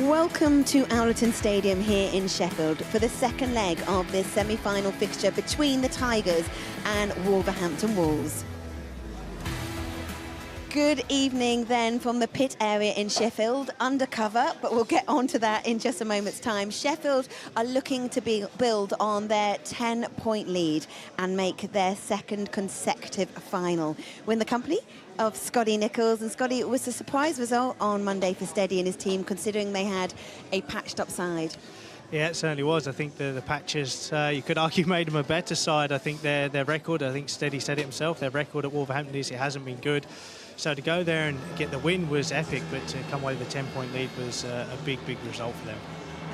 Welcome to Owlerton Stadium here in Sheffield for the second leg of this semi-final fixture between the Tigers and Wolverhampton Wolves. Good evening then from the pit area in Sheffield, undercover, but we'll get on to that in just a moment's time. Sheffield are looking to build on their 10-point lead and make their second consecutive final. We're in the company of Scotty Nichols, and Scotty, it was a surprise result on Monday for Steady and his team, considering they had a patched-up side. Yeah, it certainly was. I think the patches, you could argue, made them a better side. I think their record, I think Steady said it himself, their record at Wolverhampton it hasn't been good. So to go there and get the win was epic, but to come away with a 10-point lead was a big result for them.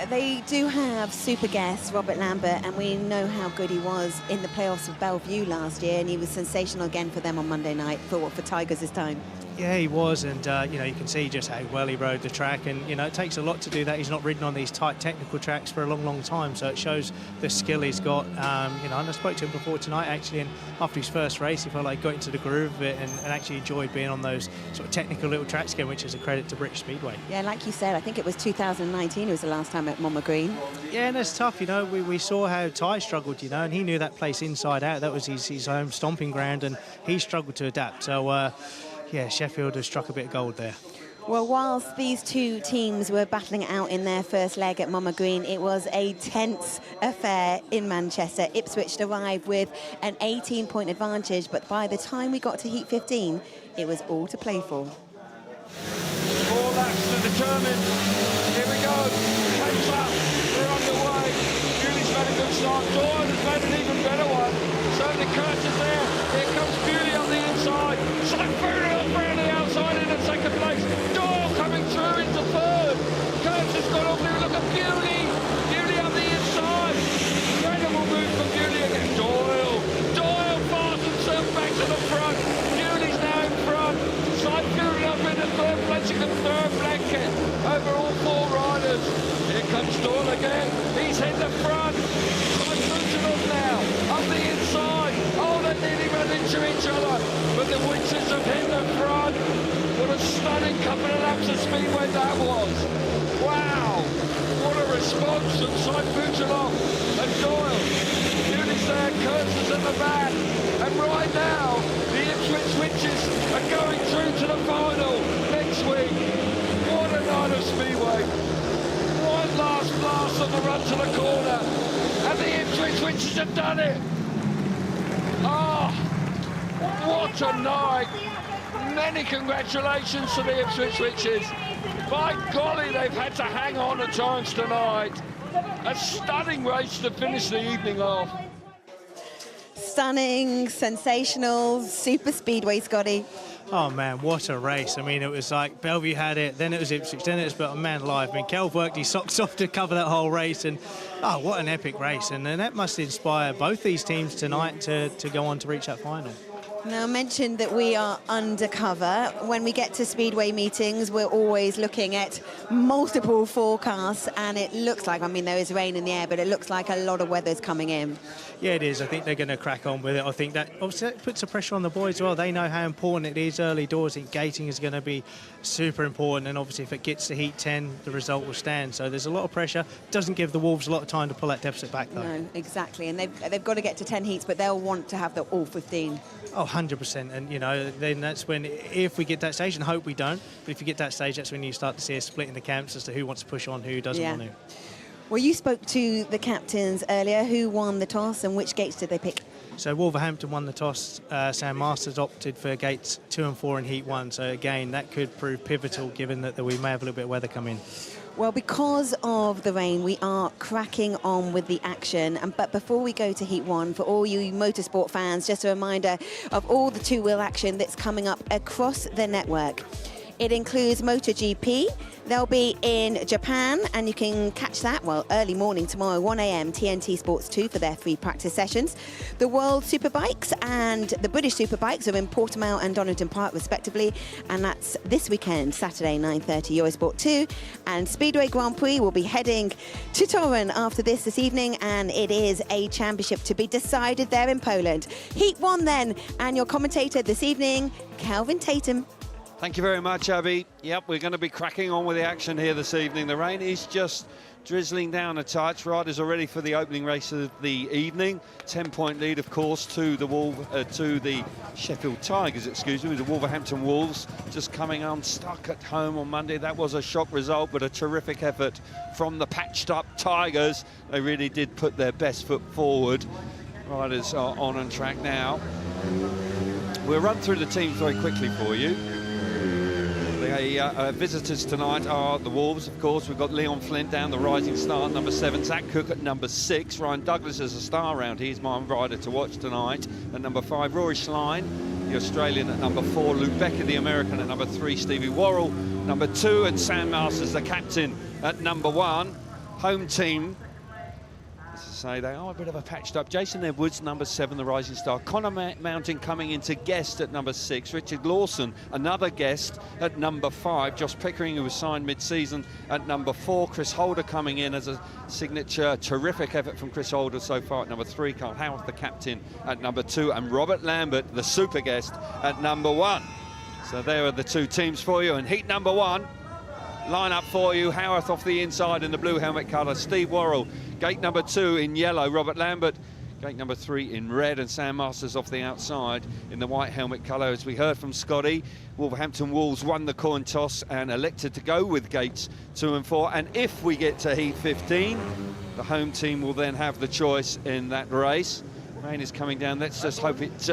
They do have super guest Robert Lambert, and we know how good he was in the playoffs with Bellevue last year, and he was sensational again for them on Monday night for Tigers this time. Yeah, he was, and you know, you can see just how well he rode the track, and you know, it takes a lot to do that. He's not ridden on these tight technical tracks for a long time, so it shows the skill he's got. You know, and I spoke to him before tonight actually, and after his first race, he felt like he got into the groove of it and actually enjoyed being on those sort of technical little tracks again, which is a credit to British Speedway. Yeah, like you said, I think it was 2019 it was the last time at Monmouth Green. Yeah, and that's tough, you know. We saw how Ty struggled, you know, and he knew that place inside out. That was his home stomping ground, and he struggled to adapt. So yeah, Sheffield has struck a bit of gold there. Well, whilst these two teams were battling it out in their first leg at Monmouth Green, it was a tense affair in Manchester. Ipswich arrived with an 18-point advantage, but by the time we got to heat 15, it was all to play for. 4 laps to determine. Here we go. Pace up. We're underway. Bewley's made a good start. Doyle has made an even better one. Certainly Kurtz is there. Here comes Bewley on the inside. Cypher around the outside in second place. Doyle coming through into third. Kurtz has got off there. Look at Bewley. Bewley on the inside. Incredible move from Bewley again. Doyle fast himself back to the front. Bewley's now in front. Cypher up in the third place. You can third blanket over all 4 riders. Here comes Doyle again. He's hit the front. Cypher's now up the inside. Oh, they nearly run into each other, but the Winchers have hit the front. What a stunning couple of laps of Speedway that was. Wow, what a response from Cypher and Doyle. Bewley's there, Kurtz is at the back, and right now the Ipswich Winchers are going through to the final next week. What a night of Speedway. One last blast on the run to the corner, and the Ipswich Winchers have done it. Oh, what a night. Many congratulations to the Ipswich Witches. By golly, they've had to hang on at times tonight. A stunning race to finish the evening off. Stunning, sensational, super Speedway, Scotty. Oh man, what a race. I mean, it was like Bellevue had it, then it was Ipswich, then it was, but man alive. I mean, Kelv worked his socks off to cover that whole race, and oh, what an epic race. And that must inspire both these teams tonight to go on to reach that final. Now, I mentioned that we are undercover. When we get to Speedway meetings, we're always looking at multiple forecasts, and it looks like, I mean, there is rain in the air, but it looks like a lot of weather's coming in. Yeah, it is. I think they're going to crack on with it. I think that obviously that puts the pressure on the boys as well. They know how important it is early doors. I think gating is going to be super important, and obviously if it gets to heat 10, the result will stand. So there's a lot of pressure. Doesn't give the Wolves a lot of time to pull that deficit back, though. No, exactly. And they've got to get to 10 heats, but they'll want to have the all 15. Oh, 100%. And, you know, then that's when, if we get that stage, and hope we don't, but if you get that stage, that's when you start to see a split in the camps as to who wants to push on, who doesn't want to. Well, you spoke to the captains earlier. Who won the toss and which gates did they pick? So Wolverhampton won the toss. Sam Masters opted for gates 2 and 4 in heat 1. So, again, that could prove pivotal given that we may have a little bit of weather come in. Well, because of the rain, we are cracking on with the action. But before we go to Heat 1, for all you motorsport fans, just a reminder of all the two-wheel action that's coming up across the network. It includes MotoGP. They'll be in Japan, and you can catch that, well, early morning tomorrow, 1 a.m, TNT Sports 2 for their free practice sessions. The World Superbikes and the British Superbikes are in Portimao and Donington Park, respectively, and that's this weekend, Saturday, 9:30, Eurosport 2. And Speedway Grand Prix will be heading to Toruń after this evening, and it is a championship to be decided there in Poland. Heat 1 then, and your commentator this evening, Kelvin Tatum. Thank you very much, Abby. Yep, we're going to be cracking on with the action here this evening. The rain is just drizzling down a touch. Riders are ready for the opening race of the evening. 10-point lead, of course, to the Sheffield Tigers, excuse me, the Wolverhampton Wolves, just coming unstuck at home on Monday. That was a shock result, but a terrific effort from the patched-up Tigers. They really did put their best foot forward. Riders are on track now. We'll run through the teams very quickly for you. The visitors tonight are the Wolves, of course. We've got Leon Flint down the rising star at number 7, Zach Cook at number 6, Ryan Douglas is a star round. He's my rider to watch tonight. At number 5, Rory Schlein, the Australian, at number 4, Luke Becker, the American, at number 3, Stevie Worrell, number 2, and Sam Masters, the captain, at number 1. Home team, as I say, they are a bit of a patched up. Jason Edwards, number 7, the rising star. Connor Mountain coming into guest at number 6. Richard Lawson, another guest at number 5. Josh Pickering, who was signed mid-season, at number 4. Chris Holder coming in as a signature. Terrific effort from Chris Holder so far at number 3. Carl Howarth, the captain, at number 2. And Robert Lambert, the super guest, at number 1. So there are the two teams for you. And heat number 1. Line up for you, Howarth off the inside in the blue helmet colour, Steve Worrell, gate number 2 in yellow, Robert Lambert, gate number 3 in red, and Sam Masters off the outside in the white helmet colour. As we heard from Scotty, Wolverhampton Wolves won the coin toss and elected to go with gates 2 and 4, and if we get to heat 15, the home team will then have the choice in that race. Rain is coming down, let's just hope it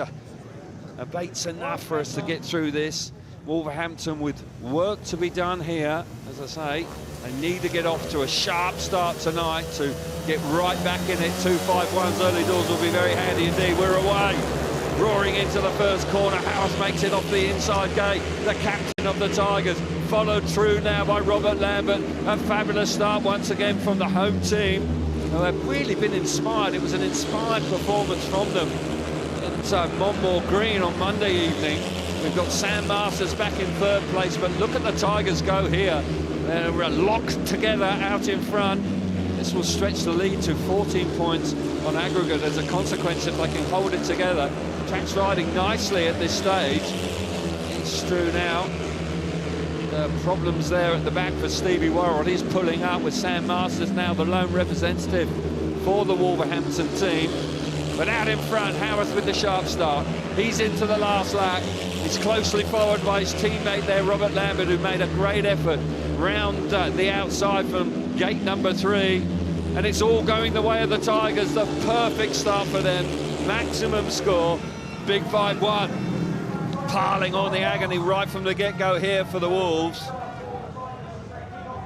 abates enough for us to get through this. Wolverhampton with work to be done here. As I say, they need to get off to a sharp start tonight to get right back in it. 2-5-1's early doors will be very handy indeed. We're away, roaring into the first corner. House makes it off the inside gate. The captain of the Tigers, followed through now by Robert Lambert. A fabulous start once again from the home team, who have really been inspired. It was an inspired performance from them at Monmore Green on Monday evening. We've got Sam Masters back in 3rd place, but look at the Tigers go here. They're locked together out in front. This will stretch the lead to 14 points on aggregate as a consequence if they can hold it together. Track's riding nicely at this stage. It's through now. Problems there at the back for Stevie Worrell. He's pulling up with Sam Masters now the lone representative for the Wolverhampton team. But out in front, Howarth with the sharp start. He's into the last lap. He's closely followed by his teammate there, Robert Lambert, who made a great effort round the outside from gate number 3. And it's all going the way of the Tigers. The perfect start for them. Maximum score. Big 5-1. Piling on the agony right from the get-go here for the Wolves.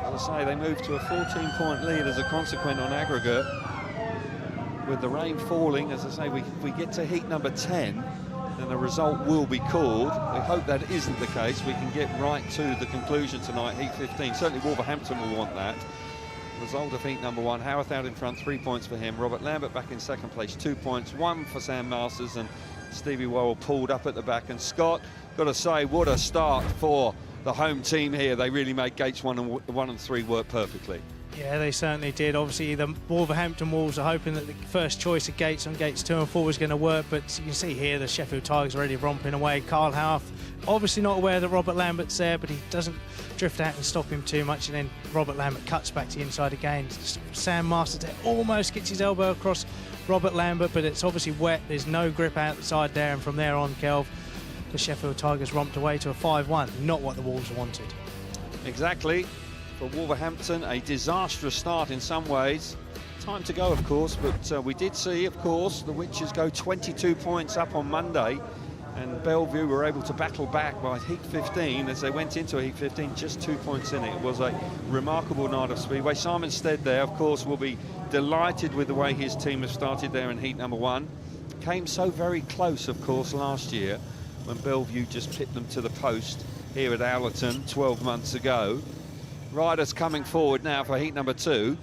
As I say, they move to a 14-point lead as a consequence on aggregate. With the rain falling, as I say, we get to heat number 10, then the result will be called. We hope that isn't the case. We can get right to the conclusion tonight, heat 15. Certainly Wolverhampton will want that. Result of heat number 1, Howarth out in front, 3 points for him. Robert Lambert back in 2nd place, 2 points, 1 for Sam Masters, and Stevie Worrell pulled up at the back. And Scott, got to say, what a start for the home team here. They really made gates 1 and 3 work perfectly. Yeah, they certainly did. Obviously, the Wolverhampton Wolves are hoping that the first choice of gates on gates 2 and 4 was going to work, but you can see here the Sheffield Tigers already romping away. Carl Howarth, obviously not aware that Robert Lambert's there, but he doesn't drift out and stop him too much, and then Robert Lambert cuts back to the inside again. Sam Masters there almost gets his elbow across Robert Lambert, but it's obviously wet. There's no grip outside there, and from there on, Kelv, the Sheffield Tigers romped away to a 5-1, not what the Wolves wanted. Exactly. For Wolverhampton, a disastrous start in some ways. Time to go, of course, but we did see, of course, the Witches go 22 points up on Monday, and Bellevue were able to battle back by heat 15 as they went into heat 15, just 2 points in it. It was a remarkable night of Speedway. Simon Stead there, of course, will be delighted with the way his team has started there in heat number 1. Came so very close, of course, last year when Bellevue just pipped them to the post here at Owlerton 12 months ago. Riders coming forward now for heat number 2.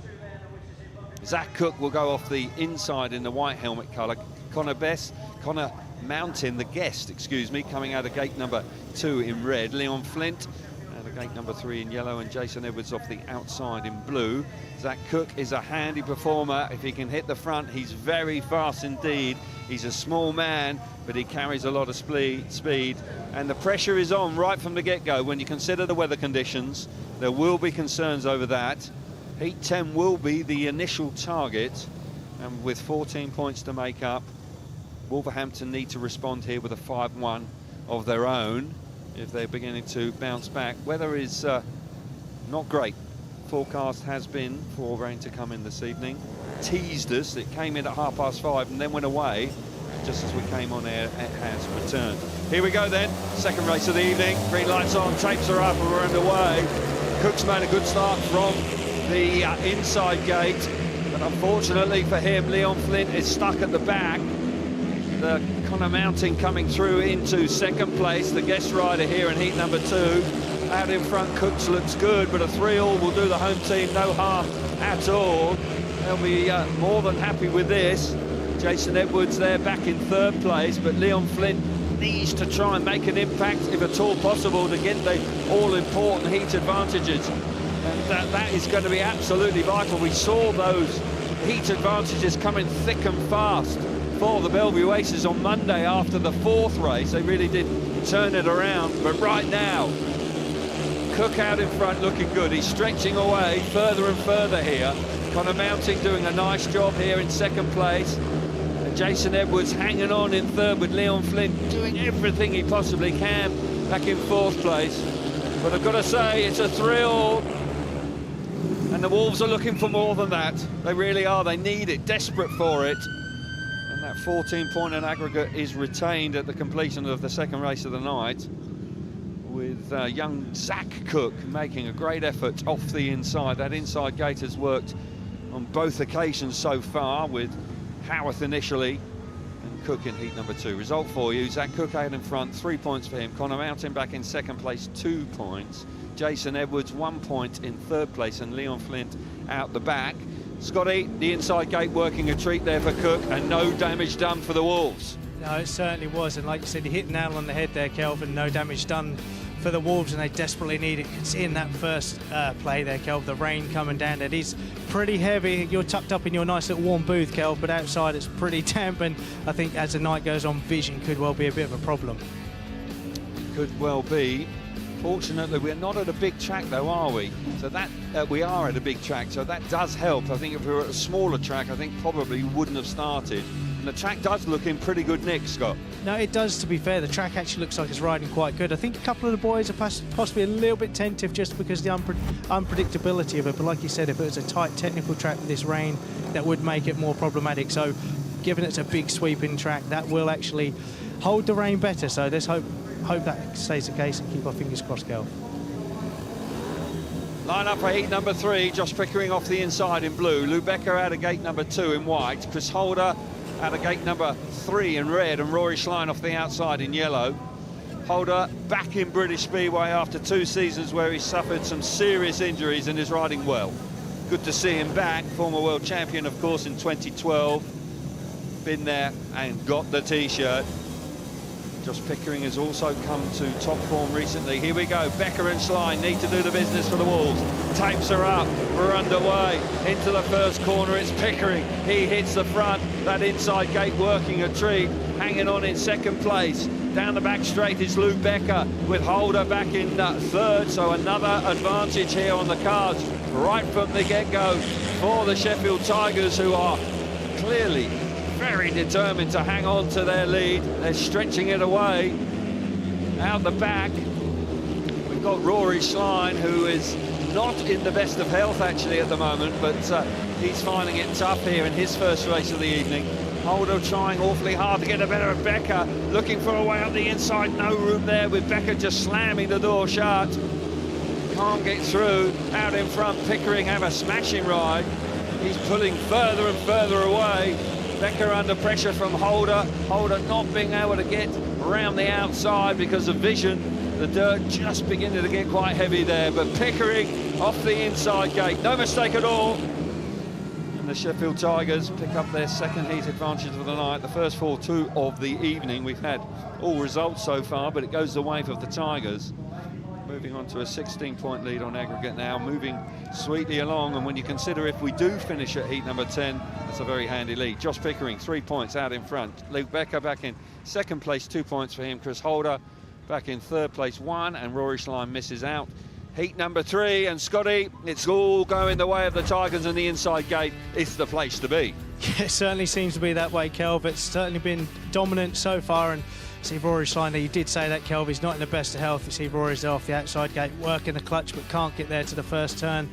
Zach Cook will go off the inside in the white helmet colour. Connor Mountain, the guest, excuse me, coming out of gate number 2 in red. Leon Flint, gate number 3 in yellow, and Jason Edwards off the outside in blue. Zach Cook is a handy performer. If he can hit the front, he's very fast indeed. He's a small man, but he carries a lot of speed. And the pressure is on right from the get-go. When you consider the weather conditions, there will be concerns over that. Heat 10 will be the initial target, and with 14 points to make up, Wolverhampton need to respond here with a 5-1 of their own if they're beginning to bounce back. Weather is not great. Forecast has been for rain to come in this evening. Teased us. It came in at 5:30 and then went away. Just as we came on air, it has returned. Here we go then. Second race of the evening. Green lights on, tapes are up, and we're underway. Cook's made a good start from the inside gate, but unfortunately for him, Leon Flint is stuck at the back. The Connor Mountain coming through into second place, the guest rider here in heat number 2. Out in front, Cooks looks good, but a 3-all will do the home team no harm at all. They'll be more than happy with this. Jason Edwards there back in third place, but Leon Flint needs to try and make an impact, if at all possible, to get the all-important heat advantages. And that is going to be absolutely vital. We saw those heat advantages coming thick and fast for the Bellevue Aces on Monday after the 4th race. They really did turn it around, but right now, Cook out in front looking good. He's stretching away further and further here. Connor Mounting doing a nice job here in second place. And Jason Edwards hanging on in third with Leon Flint doing everything he possibly can back in 4th place. But I've got to say, it's a thrill. And the Wolves are looking for more than that. They really are. They need it, desperate for it. And that 14-point in aggregate is retained at the completion of the second race of the night, with young Zach Cook making a great effort off the inside. That inside gate has worked on both occasions so far, with Howarth initially and Cook in heat number 2. Result for you: Zach Cook out in front, 3 points for him. Connor Mountain back in second place, 2 points. Jason Edwards 1 point in third place, and Leon Flint out the back. Scotty, the inside gate working a treat there for Cook, and no damage done for the Wolves. No, it certainly was, and like you said, you hit the nail on the head there, Kelvin. No damage done for the Wolves, and they desperately need it. You could see in that first play there, Kelv, the rain coming down. It is pretty heavy. You're tucked up in your nice little warm booth, Kelv, but outside it's pretty damp, and I think as the night goes on, vision could well be a bit of a problem. Could well be. Fortunately, we're not at a big track, though, are we? So that we are at a big track, so that does help. I think if we were at a smaller track, I think probably wouldn't have started. And the track does look in pretty good nick, Scott. No, it does, to be fair. The track actually looks like it's riding quite good. I think a couple of the boys are possibly a little bit tentative just because of the unpredictability of it. But like you said, if it was a tight technical track with this rain, that would make it more problematic. So given it's a big sweeping track, that will actually hold the rain better. So let's hope that stays the case and keep our fingers crossed, Kel. Line up for heat number 3. Josh Pickering off the inside in blue. Lou Becker out of gate number 2 in white. Chris Holder out of gate number 3 in red, and Rory Schlein off the outside in yellow. Holder back in British Speedway after 2 seasons where he suffered some serious injuries and is riding well. Good to see him back. Former world champion, of course, in 2012. Been there and got the T-shirt. Josh Pickering has also come to top form recently. Here we go. Becker and Schlein need to do the business for the Wolves. Tapes are up. We're underway. Into the first corner. It's Pickering. He hits the front. That inside gate working a treat. Hanging on in second place. Down the back straight is Luke Becker, with Holder back in third. So another advantage here on the cards right from the get-go for the Sheffield Tigers, who are clearly very determined to hang on to their lead. They're stretching it away. Out the back, we've got Rory Schlein, who is not in the best of health actually at the moment, but he's finding it tough here in his first race of the evening. Holder trying awfully hard to get a better of Becker, looking for a way up the inside. No room there, with Becker just slamming the door shut. Can't get through. Out in front, Pickering have a smashing ride. He's pulling further and further away. Becker under pressure from Holder. Holder not being able to get around the outside because of vision. The dirt just beginning to get quite heavy there, but Pickering off the inside gate. No mistake at all. And the Sheffield Tigers pick up their second heat advantage of the night. The first 4-2 of the evening. We've had all results so far, but it goes the way of the Tigers. moving on to a 16-point lead on aggregate now, moving sweetly along. And when you consider if we do finish at heat number 10, that's a very handy lead. Josh Pickering, 3 points out in front. Luke Becker back in second place, 2 points for him. Chris Holder back in third place, 1, and Rory Schlein misses out. Heat number 3, and Scotty, it's all going the way of the Tigers, and the inside gate is the place to be. Yeah, it certainly seems to be that way, Kelv. It's certainly been dominant so far, and see Rory Schlein, you did say that, Kelv, he's not in the best of health. You see Rory's there off the outside gate, working the clutch, but can't get there to the first turn,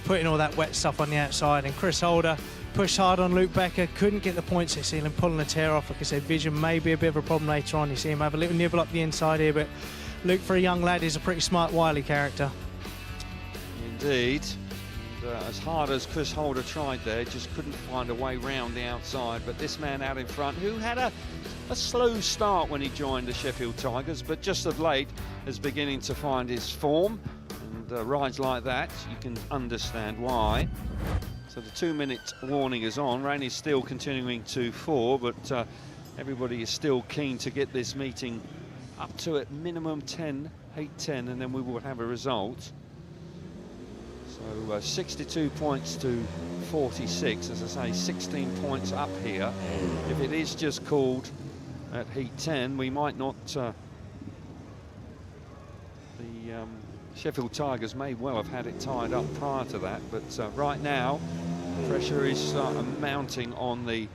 putting all that wet stuff on the outside. And Chris Holder pushed hard on Luke Becker, couldn't get the points. You see him pulling a tear off. Like I said, vision may be a bit of a problem later on. You see him have a little nibble up the inside here, but Luke, for a young lad, is a pretty smart, wily character. Indeed. As hard as Chris Holder tried there, just couldn't find a way round the outside. But this man out in front, who had a slow start when he joined the Sheffield Tigers, but just of late is beginning to find his form. And rides like that, you can understand why. So the 2-minute warning is on. Rain is still continuing to fall, but everybody is still keen to get this meeting up to at minimum 10, heat 10, and then we will have a result. So 62 points to 46, as I say, 16 points up here. If it is just called at heat 10, we might not... the Sheffield Tigers may well have had it tied up prior to that, but right now, pressure is mounting on the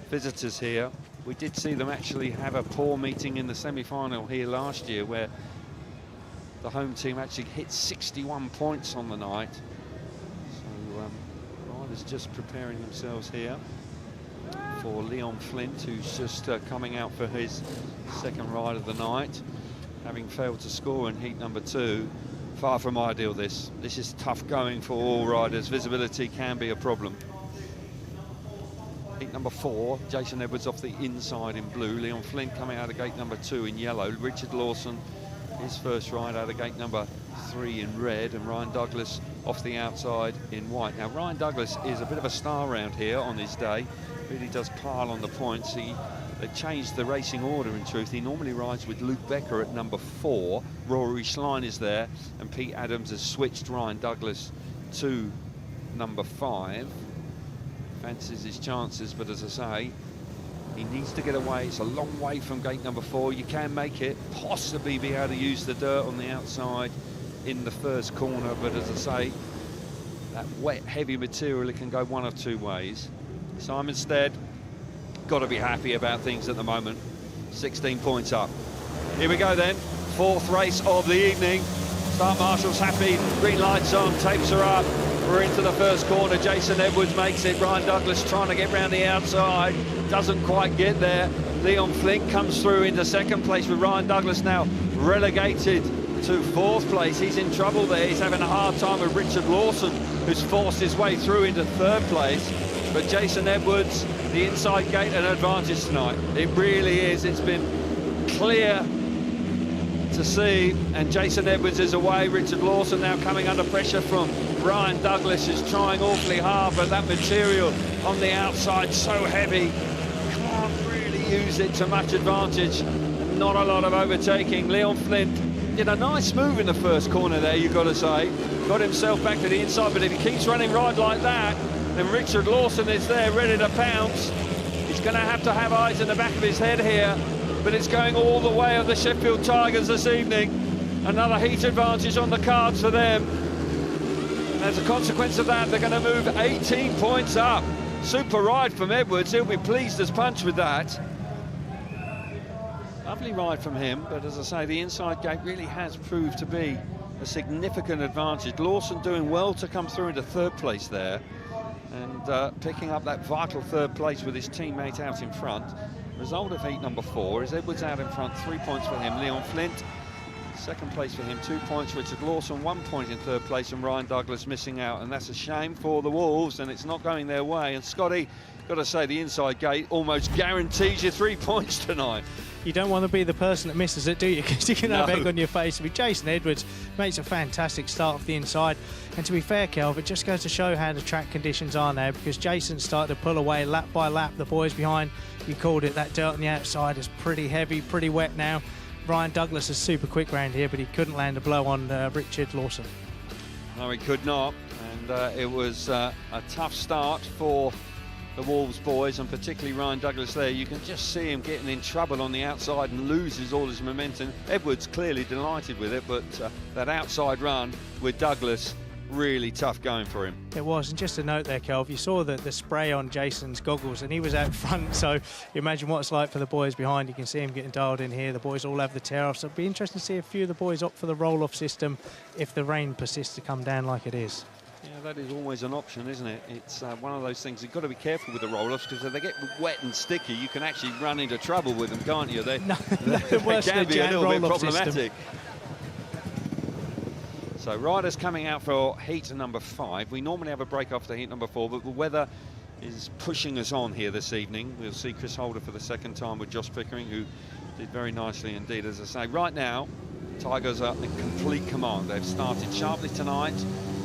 visitors here. We did see them actually have a poor meeting in the semi-final here last year, where the home team actually hit 61 points on the night. So riders just preparing themselves here for Leon Flint, who's just coming out for his second ride of the night, having failed to score in heat number 2. Far from ideal, this. This is tough going for all riders. Visibility can be a problem. Heat number 4, Jason Edwards off the inside in blue. Leon Flint coming out of gate number 2 in yellow. Richard Lawson, his first ride out of gate number 3 in red, and Ryan Douglas off the outside in white. Now, Ryan Douglas is a bit of a star around here on his day. Really does pile on the points. They changed the racing order, in truth. He normally rides with Luke Becker at number 4. Rory Schlein is there, and Pete Adams has switched Ryan Douglas to number 5. Fancies his chances, but as I say, he needs to get away. It's a long way from gate number 4. You can make it, possibly be able to use the dirt on the outside in the first corner, but as I say, that wet, heavy material, it can go one of 2 ways. Simon Stead, got to be happy about things at the moment. 16 points up. Here we go then, 4th race of the evening. Start marshal's happy, green lights on, tapes are up. We're into the first corner. Jason Edwards makes it. Ryan Douglas trying to get round the outside, doesn't quite get there. Leon Flint comes through into second place, with Ryan Douglas now relegated to 4th place. He's in trouble there. He's having a hard time with Richard Lawson, who's forced his way through into 3rd place. But Jason Edwards, the inside gate, an advantage tonight. It really is. It's been clear to see, and Jason Edwards is away. Richard Lawson now coming under pressure from Ryan Douglas, is trying awfully hard, but that material on the outside so heavy, can't really use it to much advantage. Not a lot of overtaking. Leon Flint did a nice move in the first corner there, you've got to say. Got himself back to the inside, but if he keeps running right like that, then Richard Lawson is there ready to pounce. He's going to have eyes in the back of his head here, but it's going all the way of the Sheffield Tigers this evening. Another heat advantage on the cards for them. And as a consequence of that, they're going to move 18 points up. Super ride from Edwards. He'll be pleased as punch with that. Lovely ride from him, but as I say, the inside gate really has proved to be a significant advantage. Lawson doing well to come through into 3rd place there, and picking up that vital 3rd place with his teammate out in front. Result of heat number 4 is Edwards out in front, 3 points for him. Leon Flint, 2nd place for him, 2 points. Richard Lawson, 1 point in 3rd place, and Ryan Douglas missing out, and that's a shame for the Wolves, and it's not going their way. And Scotty, got to say, the inside gate almost guarantees you 3 points tonight. You don't want to be the person that misses it, do you? Because you can have egg on your face. I mean, Jason Edwards makes a fantastic start off the inside. And to be fair, Kelv, it just goes to show how the track conditions are now, because Jason started to pull away lap by lap. The boys behind, you called it, that dirt on the outside is pretty heavy, pretty wet now. Ryan Douglas is super quick round here, but he couldn't land a blow on Richard Lawson. No, he could not, and it was a tough start for the Wolves boys, and particularly Ryan Douglas there. You can just see him getting in trouble on the outside and loses all his momentum. Edwards clearly delighted with it, but that outside run with Douglas, really tough going for him. It was, and just a note there, Kelv, you saw the spray on Jason's goggles, and he was out front, so you imagine what it's like for the boys behind. You can see him getting dialed in here. The boys all have the tear-off, so it'll be interesting to see a few of the boys opt for the roll-off system if the rain persists to come down like it is. Yeah, that is always an option, isn't it? It's one of those things you've got to be careful with the roll-offs, because if they get wet and sticky, you can actually run into trouble with them, can't you? They can be a little bit problematic. System. So riders coming out for heat number 5. We normally have a break after heat number 4, but the weather is pushing us on here this evening. We'll see Chris Holder for the second time with Josh Pickering, who did very nicely indeed, as I say. Right now, Tigers are in complete command. They've started sharply tonight.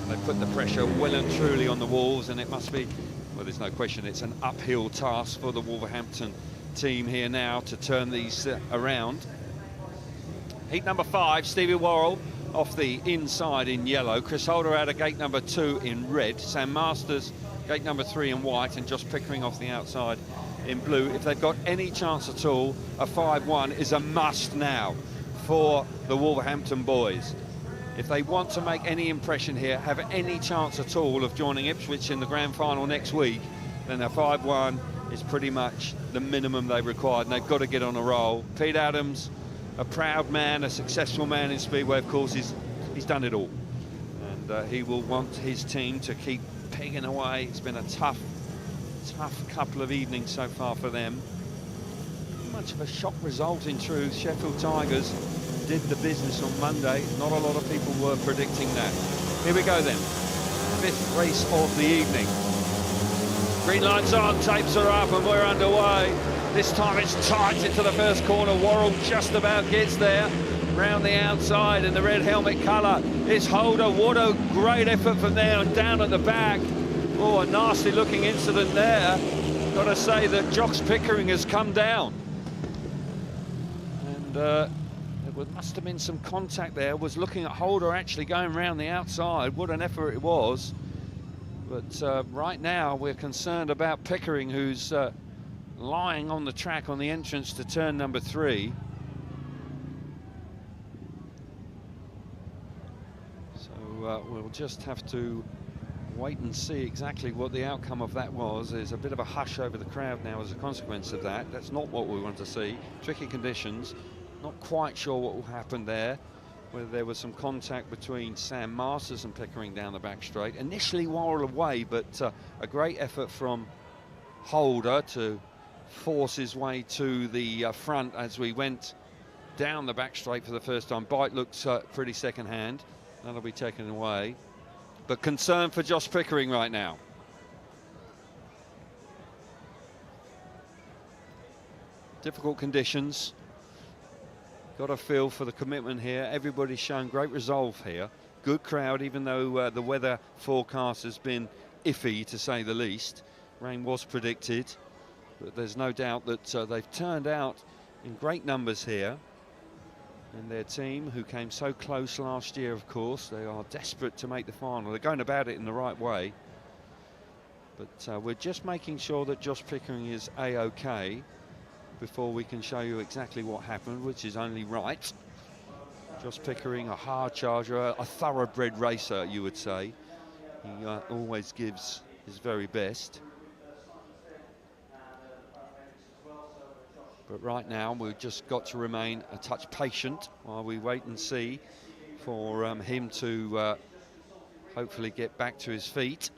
They've put the pressure well and truly on the Wolves, and it must be, well, there's no question, it's an uphill task for the Wolverhampton team here now to turn these around. Heat number 5, Stevie Worrell off the inside in yellow. Chris Holder out of gate number 2 in red. Sam Masters, gate number 3 in white, and Josh Pickering off the outside in blue. If they've got any chance at all, a 5-1 is a must now for the Wolverhampton boys. If they want to make any impression here, have any chance at all of joining Ipswich in the grand final next week, then a 5-1 is pretty much the minimum they required, and they've got to get on a roll. Pete Adams, a proud man, a successful man in Speedway, of course, he's done it all. And he will want his team to keep pegging away. It's been a tough couple of evenings so far for them. Much of a shock result in truth. Sheffield Tigers did the business on Monday. Not a lot of people were predicting that. Here we go then. 5th race of the evening. Green lights on, tapes are up, and we're underway. This time it's tight into the first corner. Worrell just about gets there. Round the outside in the red helmet colour. It's Holder. What a great effort from there and down at the back. Oh, a nasty looking incident there. Got to say that Josh Pickering has come down. And there must have been some contact there. Was looking at Holder actually going round the outside. What an effort it was. But right now we're concerned about Pickering, who's lying on the track on the entrance to turn number 3. So we'll just have to wait and see exactly what the outcome of that was. There's a bit of a hush over the crowd now as a consequence of that. That's not what we want to see. Tricky conditions. Not quite sure what will happen there. Whether there was some contact between Sam Masters and Pickering down the back straight. Initially Worrell away, but a great effort from Holder to force his way to the front as we went down the back straight for the first time. Bite looks pretty second hand. That'll be taken away. But concern for Josh Pickering right now. Difficult conditions. Got a feel for the commitment here. Everybody's shown great resolve here. Good crowd, even though the weather forecast has been iffy, to say the least. Rain was predicted, but there's no doubt that they've turned out in great numbers here. And their team, who came so close last year, of course, they are desperate to make the final. They're going about it in the right way. But we're just making sure that Josh Pickering is A-OK before we can show you exactly what happened, which is only right. Josh Pickering, a hard charger, a thoroughbred racer, you would say. He always gives his very best. But right now, we've just got to remain a touch patient while we wait and see for him to hopefully get back to his feet.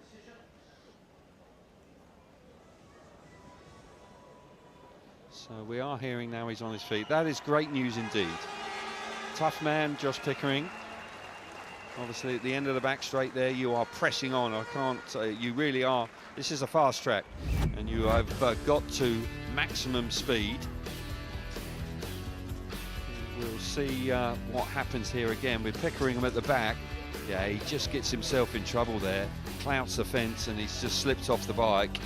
So we are hearing now he's on his feet. That is great news indeed. Tough man, Josh Pickering. Obviously, at the end of the back straight there, you are pressing on. I can't say, you really are. This is a fast track, and you have got to maximum speed. We'll see what happens here again with Pickering at the back. Yeah, he just gets himself in trouble there. Clouts the fence, and he's just slipped off the bike.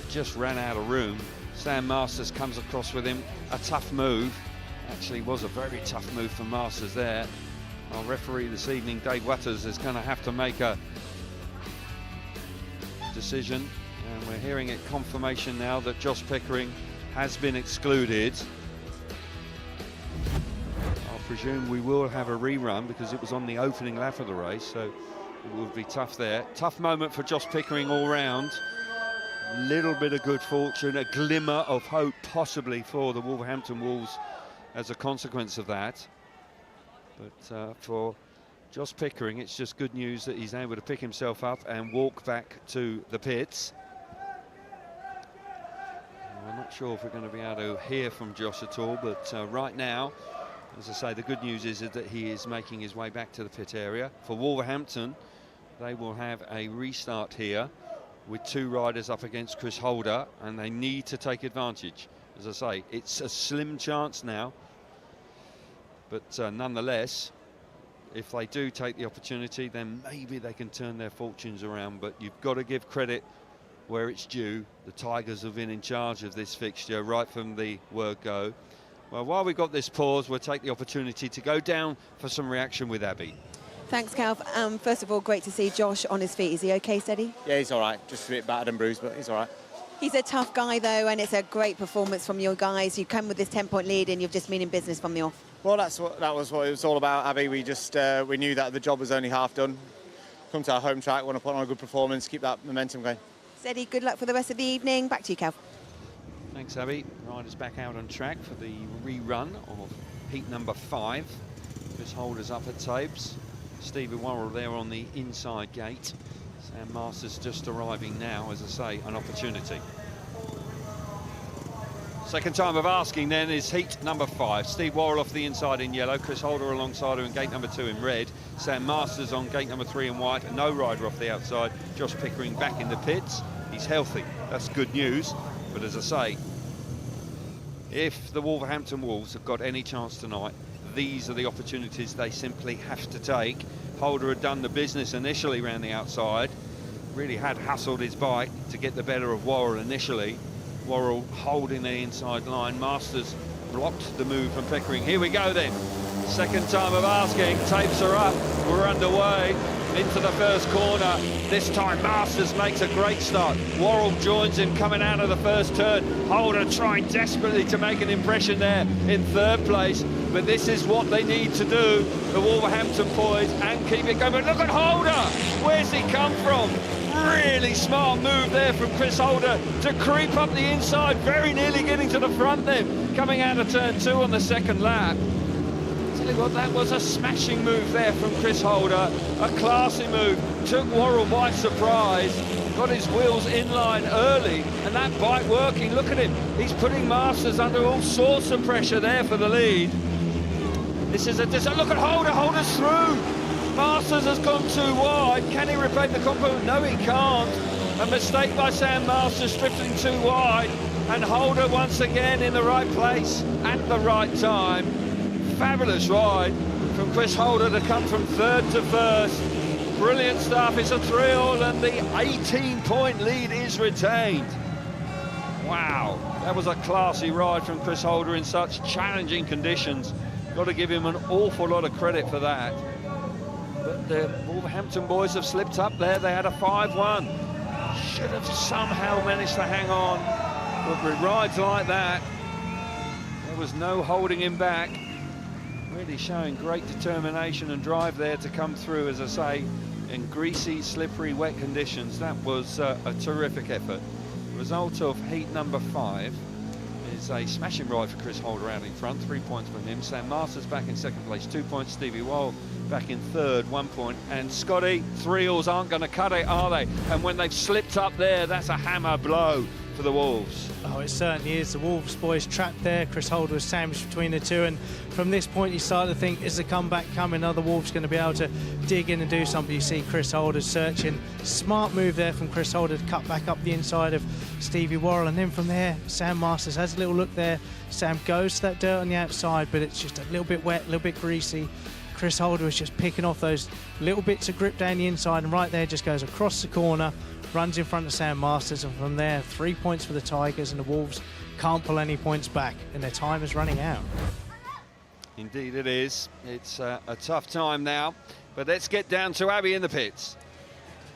Just ran out of room. Sam Masters comes across with him. A tough move. Actually was a very tough move for Masters there. Our referee this evening, Dave Watters, is going to have to make a decision, and we're hearing it confirmation now that Josh Pickering has been excluded. I presume we will have a rerun because it was on the opening lap of the race, so it will be tough there. Tough moment for Josh Pickering all round. Little bit of good fortune, a glimmer of hope possibly for the Wolverhampton Wolves as a consequence of that. But for Josh Pickering, it's just good news that he's able to pick himself up and walk back to the pits. I'm not sure if we're going to be able to hear from Josh at all, but right now, as I say, the good news is that he is making his way back to the pit area. For Wolverhampton, they will have a restart here with 2 riders up against Chris Holder, and they need to take advantage. As I say, it's a slim chance now, but nonetheless, if they do take the opportunity, then maybe they can turn their fortunes around. But you've got to give credit where it's due. The Tigers have been in charge of this fixture right from the word go. Well, while we've got this pause, we'll take the opportunity to go down for some reaction with Abby. Thanks, Cal. First of all, great to see Josh on his feet. Is he okay, Steady? Yeah, he's all right. Just a bit battered and bruised, but he's all right. He's a tough guy, though, and it's a great performance from your guys. You come with this 10-point lead, and you've just been in business from the off. Well, that was what it was all about, Abby. We just we knew that the job was only half done. Come to our home track, want to put on a good performance, keep that momentum going. Steady, good luck for the rest of the evening. Back to you, Cal. Thanks, Abby. Riders back out on track for the rerun of heat number 5. Chris Holder's up at Tabes. Stevie Worrell there on the inside gate. Sam Masters just arriving now, as I say, an opportunity. Second time of asking then is heat number 5. Steve Worrell off the inside in yellow, Chris Holder alongside her in gate number 2 in red, Sam Masters on gate number 3 in white, and no rider off the outside. Josh Pickering back in the pits. He's healthy, that's good news, but as I say, if the Wolverhampton Wolves have got any chance tonight, these are the opportunities they simply have to take. Holder had done the business initially around the outside, really had hustled his bike to get the better of Worrell initially. Worrell holding the inside line. Masters blocked the move from Pickering. Here we go then. Second time of asking. Tapes are up. We're underway into the first corner. This time Masters makes a great start. Worrell joins him coming out of the first turn. Holder trying desperately to make an impression there in 3rd place. But this is what they need to do, the Wolverhampton boys, and keep it going. But look at Holder! Where's he come from? Really smart move there from Chris Holder to creep up the inside, very nearly getting to the front then, coming out of turn 2 on the 2nd lap. Tell you what, that was a smashing move there from Chris Holder, a classy move, took Worrell by surprise, got his wheels in line early, and that bike working. Look at him, he's putting Masters under all sorts of pressure there for the lead. This is look at Holder, Holder's through. Masters has gone too wide. Can he repair the compliment? No, he can't. A mistake by Sam Masters, drifting too wide. And Holder once again in the right place at the right time. Fabulous ride from Chris Holder to come from 3rd to 1st. Brilliant stuff. It's a thrill, and the 18-point lead is retained. Wow, that was a classy ride from Chris Holder in such challenging conditions. Got to give him an awful lot of credit for that. But the Wolverhampton boys have slipped up there. They had a 5-1. Should have somehow managed to hang on. But with rides like that, there was no holding him back. Really showing great determination and drive there to come through, as I say, in greasy, slippery, wet conditions. That was a terrific effort. Result of heat number 5 is a smashing ride for Chris Holder out in front, 3 points from him. Sam Masters back in 2nd place, 2 points. Stevie Worrell back in 3rd, 1 point. And Scotty, 3-alls aren't going to cut it, are they? And when they've slipped up there, that's a hammer blow for the Wolves. Oh, it certainly is. The Wolves boys trapped there. Chris Holder was sandwiched between the two, and from this point you start to think, is the comeback coming? Are the Wolves going to be able to dig in and do something? You see Chris Holder searching. Smart move there from Chris Holder to cut back up the inside of Stevie Worrell, and then from there Sam Masters has a little look there. Sam goes to that dirt on the outside, but it's just a little bit wet, a little bit greasy. Chris Holder was just picking off those little bits of grip down the inside, and right there just goes across the corner, runs in front of Sam Masters, and from there 3 points for the Tigers, and the Wolves can't pull any points back, and their time is running out. Indeed it is. It's a tough time now, but let's get down to Abby in the pits.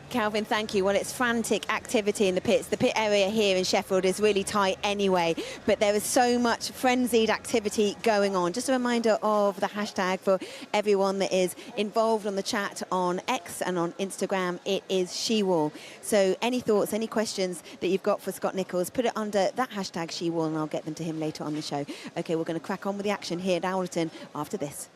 Calvin, thank you. Well, it's frantic activity in the pits. The pit area here in Sheffield is really tight anyway, but there is so much frenzied activity going on. Just a reminder of the hashtag for everyone that is involved on the chat on X and on Instagram. It is SheWall. So any thoughts, any questions that you've got for Scott Nicholls, put it under that hashtag SheWall and I'll get them to him later on the show. OK, we're going to crack on with the action here at Owlerton after this.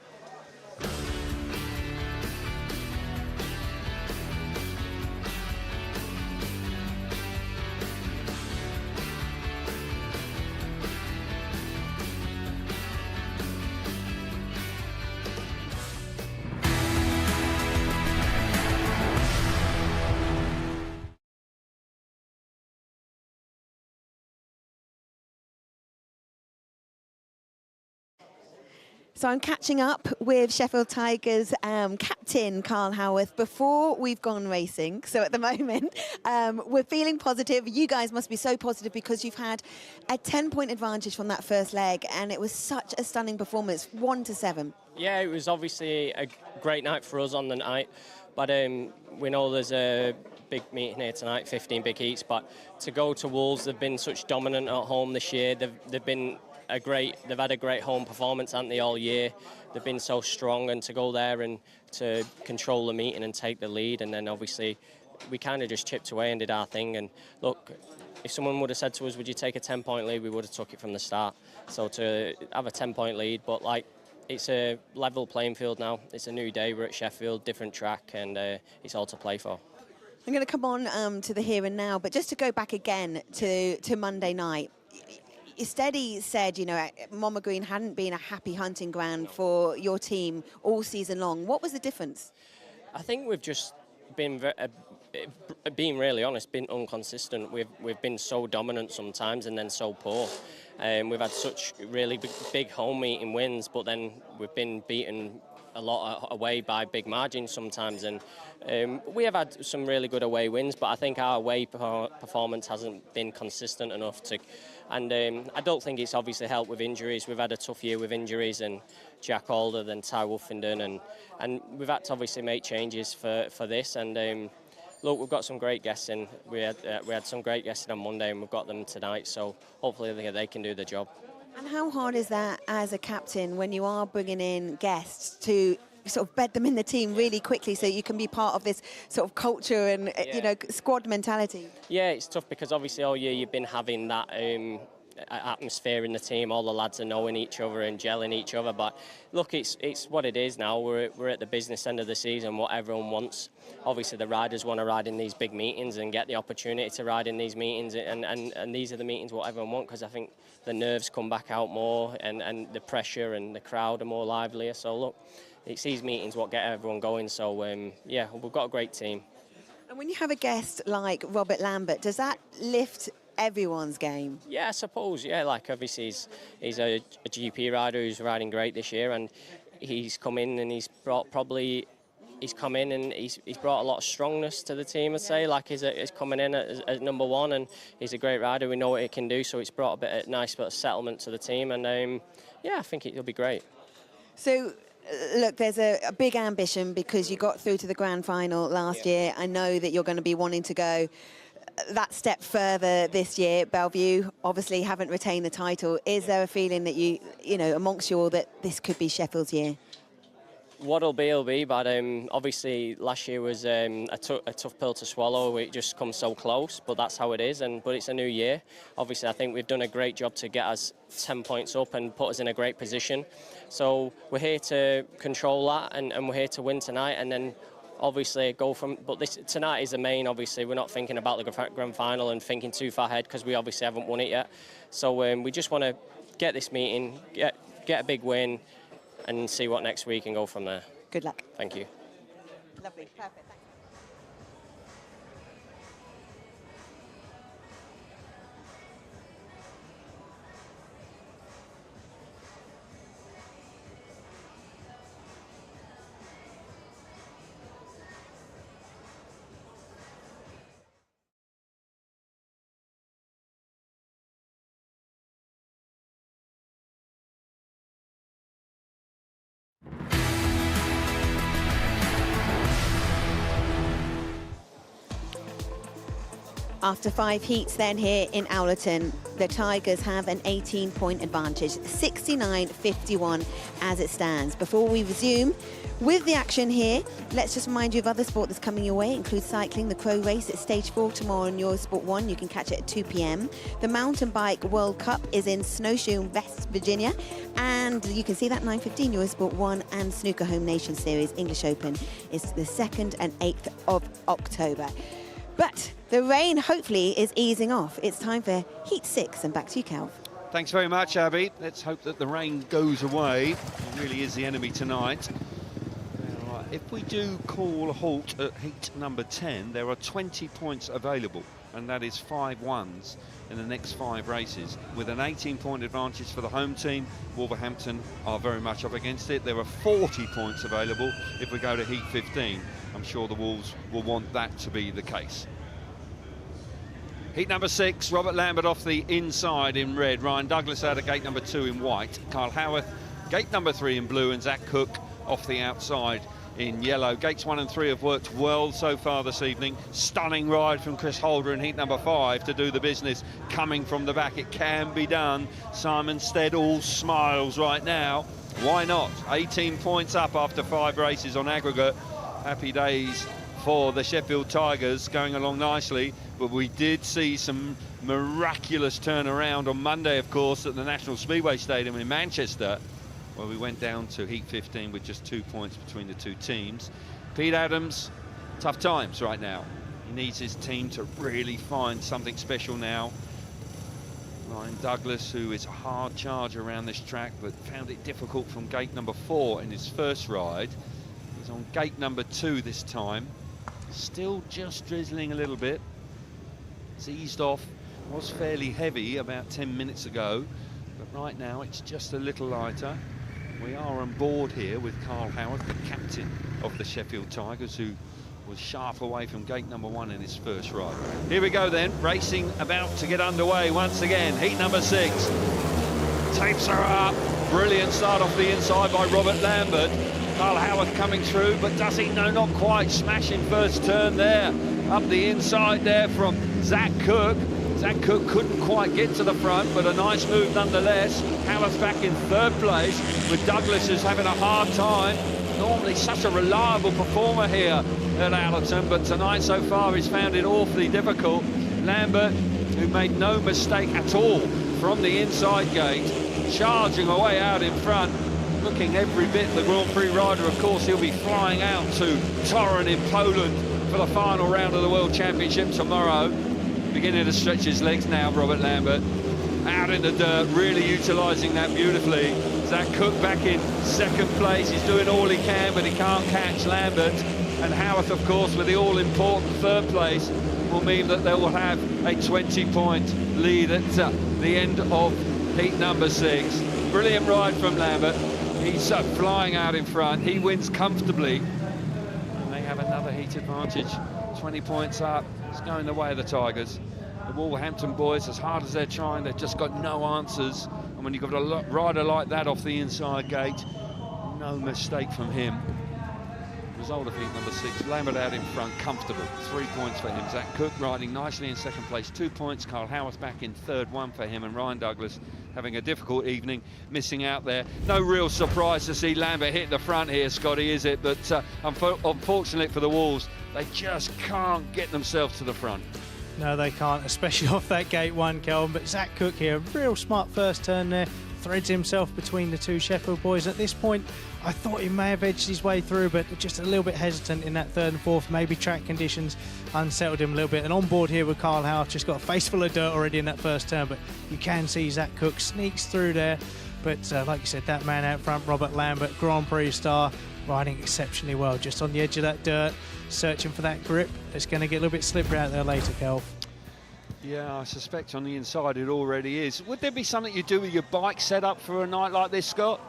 So I'm catching up with Sheffield Tigers captain Carl Howarth before we've gone racing. So at the moment, we're feeling positive. You guys must be so positive because you've had a 10-point advantage from that first leg, and it was such a stunning performance, 1-7. Yeah, it was obviously a great night for us on the night, but we know there's a big meeting here tonight, 15 big heats, but to go to Wolves, they've been such dominant at home this year. They've had a great home performance, haven't they, all year. They've been so strong, and to go there and to control the meeting and take the lead, and then obviously we kind of just chipped away and did our thing. And look, if someone would have said to us, would you take a 10-point lead, we would have took it from the start. So to have a 10-point lead, but like, it's a level playing field now. It's a new day. We're at Sheffield, different track, and it's all to play for. I'm going to come on to the here and now, but just to go back again to Monday night. Steady said, you know, Monmouth Green hadn't been a happy hunting ground for your team all season long. What was the difference? I think we've just been, being really honest, been inconsistent. We've been so dominant sometimes and then so poor. We've had such really big home meeting wins, but then we've been beaten a lot away by big margins sometimes, and we have had some really good away wins, but I think our away performance hasn't been consistent enough to. And I don't think it's obviously helped with injuries. We've had a tough year with injuries, and Jack Alder, then Ty Wolfenden, and we've had to obviously make changes for this. And look, we've got some great guests in. We had some great guests in on Monday, and we've got them tonight. So hopefully they can do the job. And how hard is that as a captain when you are bringing in guests to sort of bed them in the team really quickly so you can be part of this sort of culture and you know, squad mentality? Yeah, it's tough because obviously all year you've been having that atmosphere in the team. All the lads are knowing each other and gelling each other. But look, it's what it is now. We're at the business end of the season. What everyone wants. Obviously, the riders want to ride in these big meetings and get the opportunity to ride in these meetings. And these are the meetings what everyone wants, because I think the nerves come back out more, and the pressure and the crowd are more livelier. So look, it's these meetings what get everyone going. So yeah, we've got a great team. And when you have a guest like Robert Lambert, does that lift everyone's game? Yeah, I suppose. Yeah, like obviously he's a GP rider who's riding great this year, and he's come in and he's brought he's brought a lot of strongness to the team, I'd say. Like he's coming in as number one, and he's a great rider. We know what he can do, so it's brought a nice bit of settlement to the team, and yeah, I think it'll be great. So look, there's a big ambition because you got through to the grand final last year. I know that you're going to be wanting to go that step further this year. Bellevue obviously haven't retained the title. Is there a feeling that you know, amongst you all, that this could be Sheffield's year? What'll be, but obviously last year was a tough pill to swallow. It just comes so close, but that's how it is. But it's a new year. Obviously, I think we've done a great job to get us 10 points up and put us in a great position. So we're here to control that, and we're here to win tonight, and then obviously go from. But tonight is the main. Obviously, we're not thinking about the grand final and thinking too far ahead, because we obviously haven't won it yet. So we just want to get this meeting, get a big win, and see what next week and go from there. Good luck. Thank you. Lovely, perfect. After 5 heats then here in Owlerton, the Tigers have an 18-point advantage, 69-51 as it stands. Before we resume with the action here, let's just remind you of other sport that's coming your way. It includes cycling, the Crow Race at Stage 4 tomorrow on Eurosport 1. You can catch it at 2 p.m. The Mountain Bike World Cup is in Snowshoe, West Virginia. And you can see that 9:15 Eurosport 1, and Snooker Home Nation Series English Open is the 2nd and 8th of October. But the rain hopefully is easing off. It's time for Heat 6, and back to you, Calv. Thanks very much, Abby. Let's hope that the rain goes away. It really is the enemy tonight. Now, if we do call a halt at heat number 10, there are 20 points available, and that is 5 ones in the next 5 races, with an 18-point advantage for the home team. Wolverhampton are very much up against it. There are 40 points available if we go to heat 15. I'm sure the Wolves will want that to be the case. Heat number 6, Robert Lambert off the inside in red. Ryan Douglas out of gate number 2 in white. Carl Howarth, gate number 3 in blue, and Zach Cook off the outside in yellow. Gates 1 and 3 have worked well so far this evening. Stunning ride from Chris Holder in heat number 5 to do the business. Coming from the back, it can be done. Simon Stead all smiles right now. Why not? 18 points up after 5 races on aggregate. Happy days for the Sheffield Tigers, going along nicely. But we did see some miraculous turnaround on Monday, of course, at the National Speedway Stadium in Manchester, where we went down to heat 15 with just 2 points between the 2 teams. Pete Adams, tough times right now. He needs his team to really find something special now. Ryan Douglas, who is a hard charge around this track, but found it difficult from gate number 4 in his first ride. He's on gate number 2 this time. Still just drizzling a little bit. It's eased off. Was fairly heavy about 10 minutes ago, but right now it's just a little lighter. We are on board here with Carl Howard, the captain of the Sheffield Tigers, who was sharp away from gate number 1 in his first ride. Here we go then, racing about to get underway once again. Heat number 6. Tapes her up. Brilliant start off the inside by Robert Lambert. Carl Howard coming through, but does he? No, not quite. Smashing first turn there. Up the inside there from Zach Cook. Zach Cook couldn't quite get to the front, but a nice move nonetheless. Howard's back in 3rd place, with Douglas who's having a hard time. Normally such a reliable performer here at Owlerton, but tonight so far he's found it awfully difficult. Lambert, who made no mistake at all from the inside gate, charging away out in front, looking every bit the Grand Prix rider. Of course, he'll be flying out to Torun in Poland for the final round of the World Championship tomorrow. Beginning to stretch his legs now, Robert Lambert. Out in the dirt, really utilising that beautifully. Zach Cook back in 2nd place. He's doing all he can, but he can't catch Lambert. And Howarth, of course, with the all-important 3rd place, will mean that they will have a 20-point lead at the end of heat number 6. Brilliant ride from Lambert. He's flying out in front. He wins comfortably. And they have another heat advantage. 20 points up. It's going the way of the Tigers. The Wolverhampton boys, as hard as they're trying, they've just got no answers. And when you've got a rider like that off the inside gate, no mistake from him. Result of heat number 6, Lambert out in front, comfortable. 3 points for him. Zach Cook riding nicely in 2nd place, 2 points. Carl Howarth back in 3rd, 1 for him. And Ryan Douglas having a difficult evening, missing out there. No real surprise to see Lambert hit the front here, Scotty, is it? But unfortunately for the Wolves, they just can't get themselves to the front. No, they can't, especially off that gate 1, Kelvin. But Zach Cook here, real smart first turn there, threads himself between the 2 Sheffield boys. At this point, I thought he may have edged his way through, but just a little bit hesitant in that 3rd and 4th. Maybe track conditions unsettled him a little bit. And on board here with Carl Howard, just got a face full of dirt already in that first turn, but you can see Zach Cook sneaks through there. But like you said, that man out front, Robert Lambert, Grand Prix star, riding exceptionally well, just on the edge of that dirt, searching for that grip. It's going to get a little bit slippery out there later, Kel. Yeah, I suspect on the inside it already is. Would there be something you do with your bike set up for a night like this, Scott?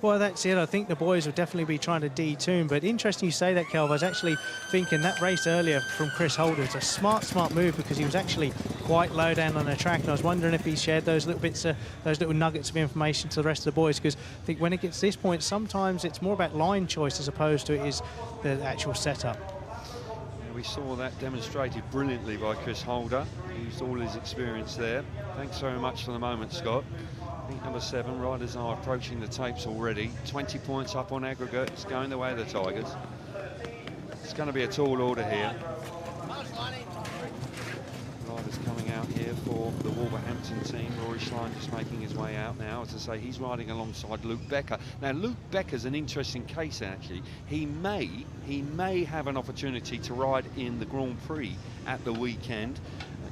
Well, that's it. I think the boys will definitely be trying to detune. But interesting you say that, Kelv. I was actually thinking that race earlier from Chris Holder. It's a smart move, because he was actually quite low down on the track. And I was wondering if he shared those little bits, those little nuggets of information to the rest of the boys. Because I think when it gets to this point, sometimes it's more about line choice as opposed to it is the actual setup. We saw that demonstrated brilliantly by Chris Holder. He used all his experience there. Thanks very much for the moment, Scott. Heat number 7, riders are approaching the tapes already. 20 points up on aggregate. It's going the way of the Tigers. It's going to be a tall order here. Riders coming out here for the Wolverhampton team. Rory Schlein just making his way out now. As I say, he's riding alongside Luke Becker. Now, Luke Becker's an interesting case, actually. He may have an opportunity to ride in the Grand Prix at the weekend.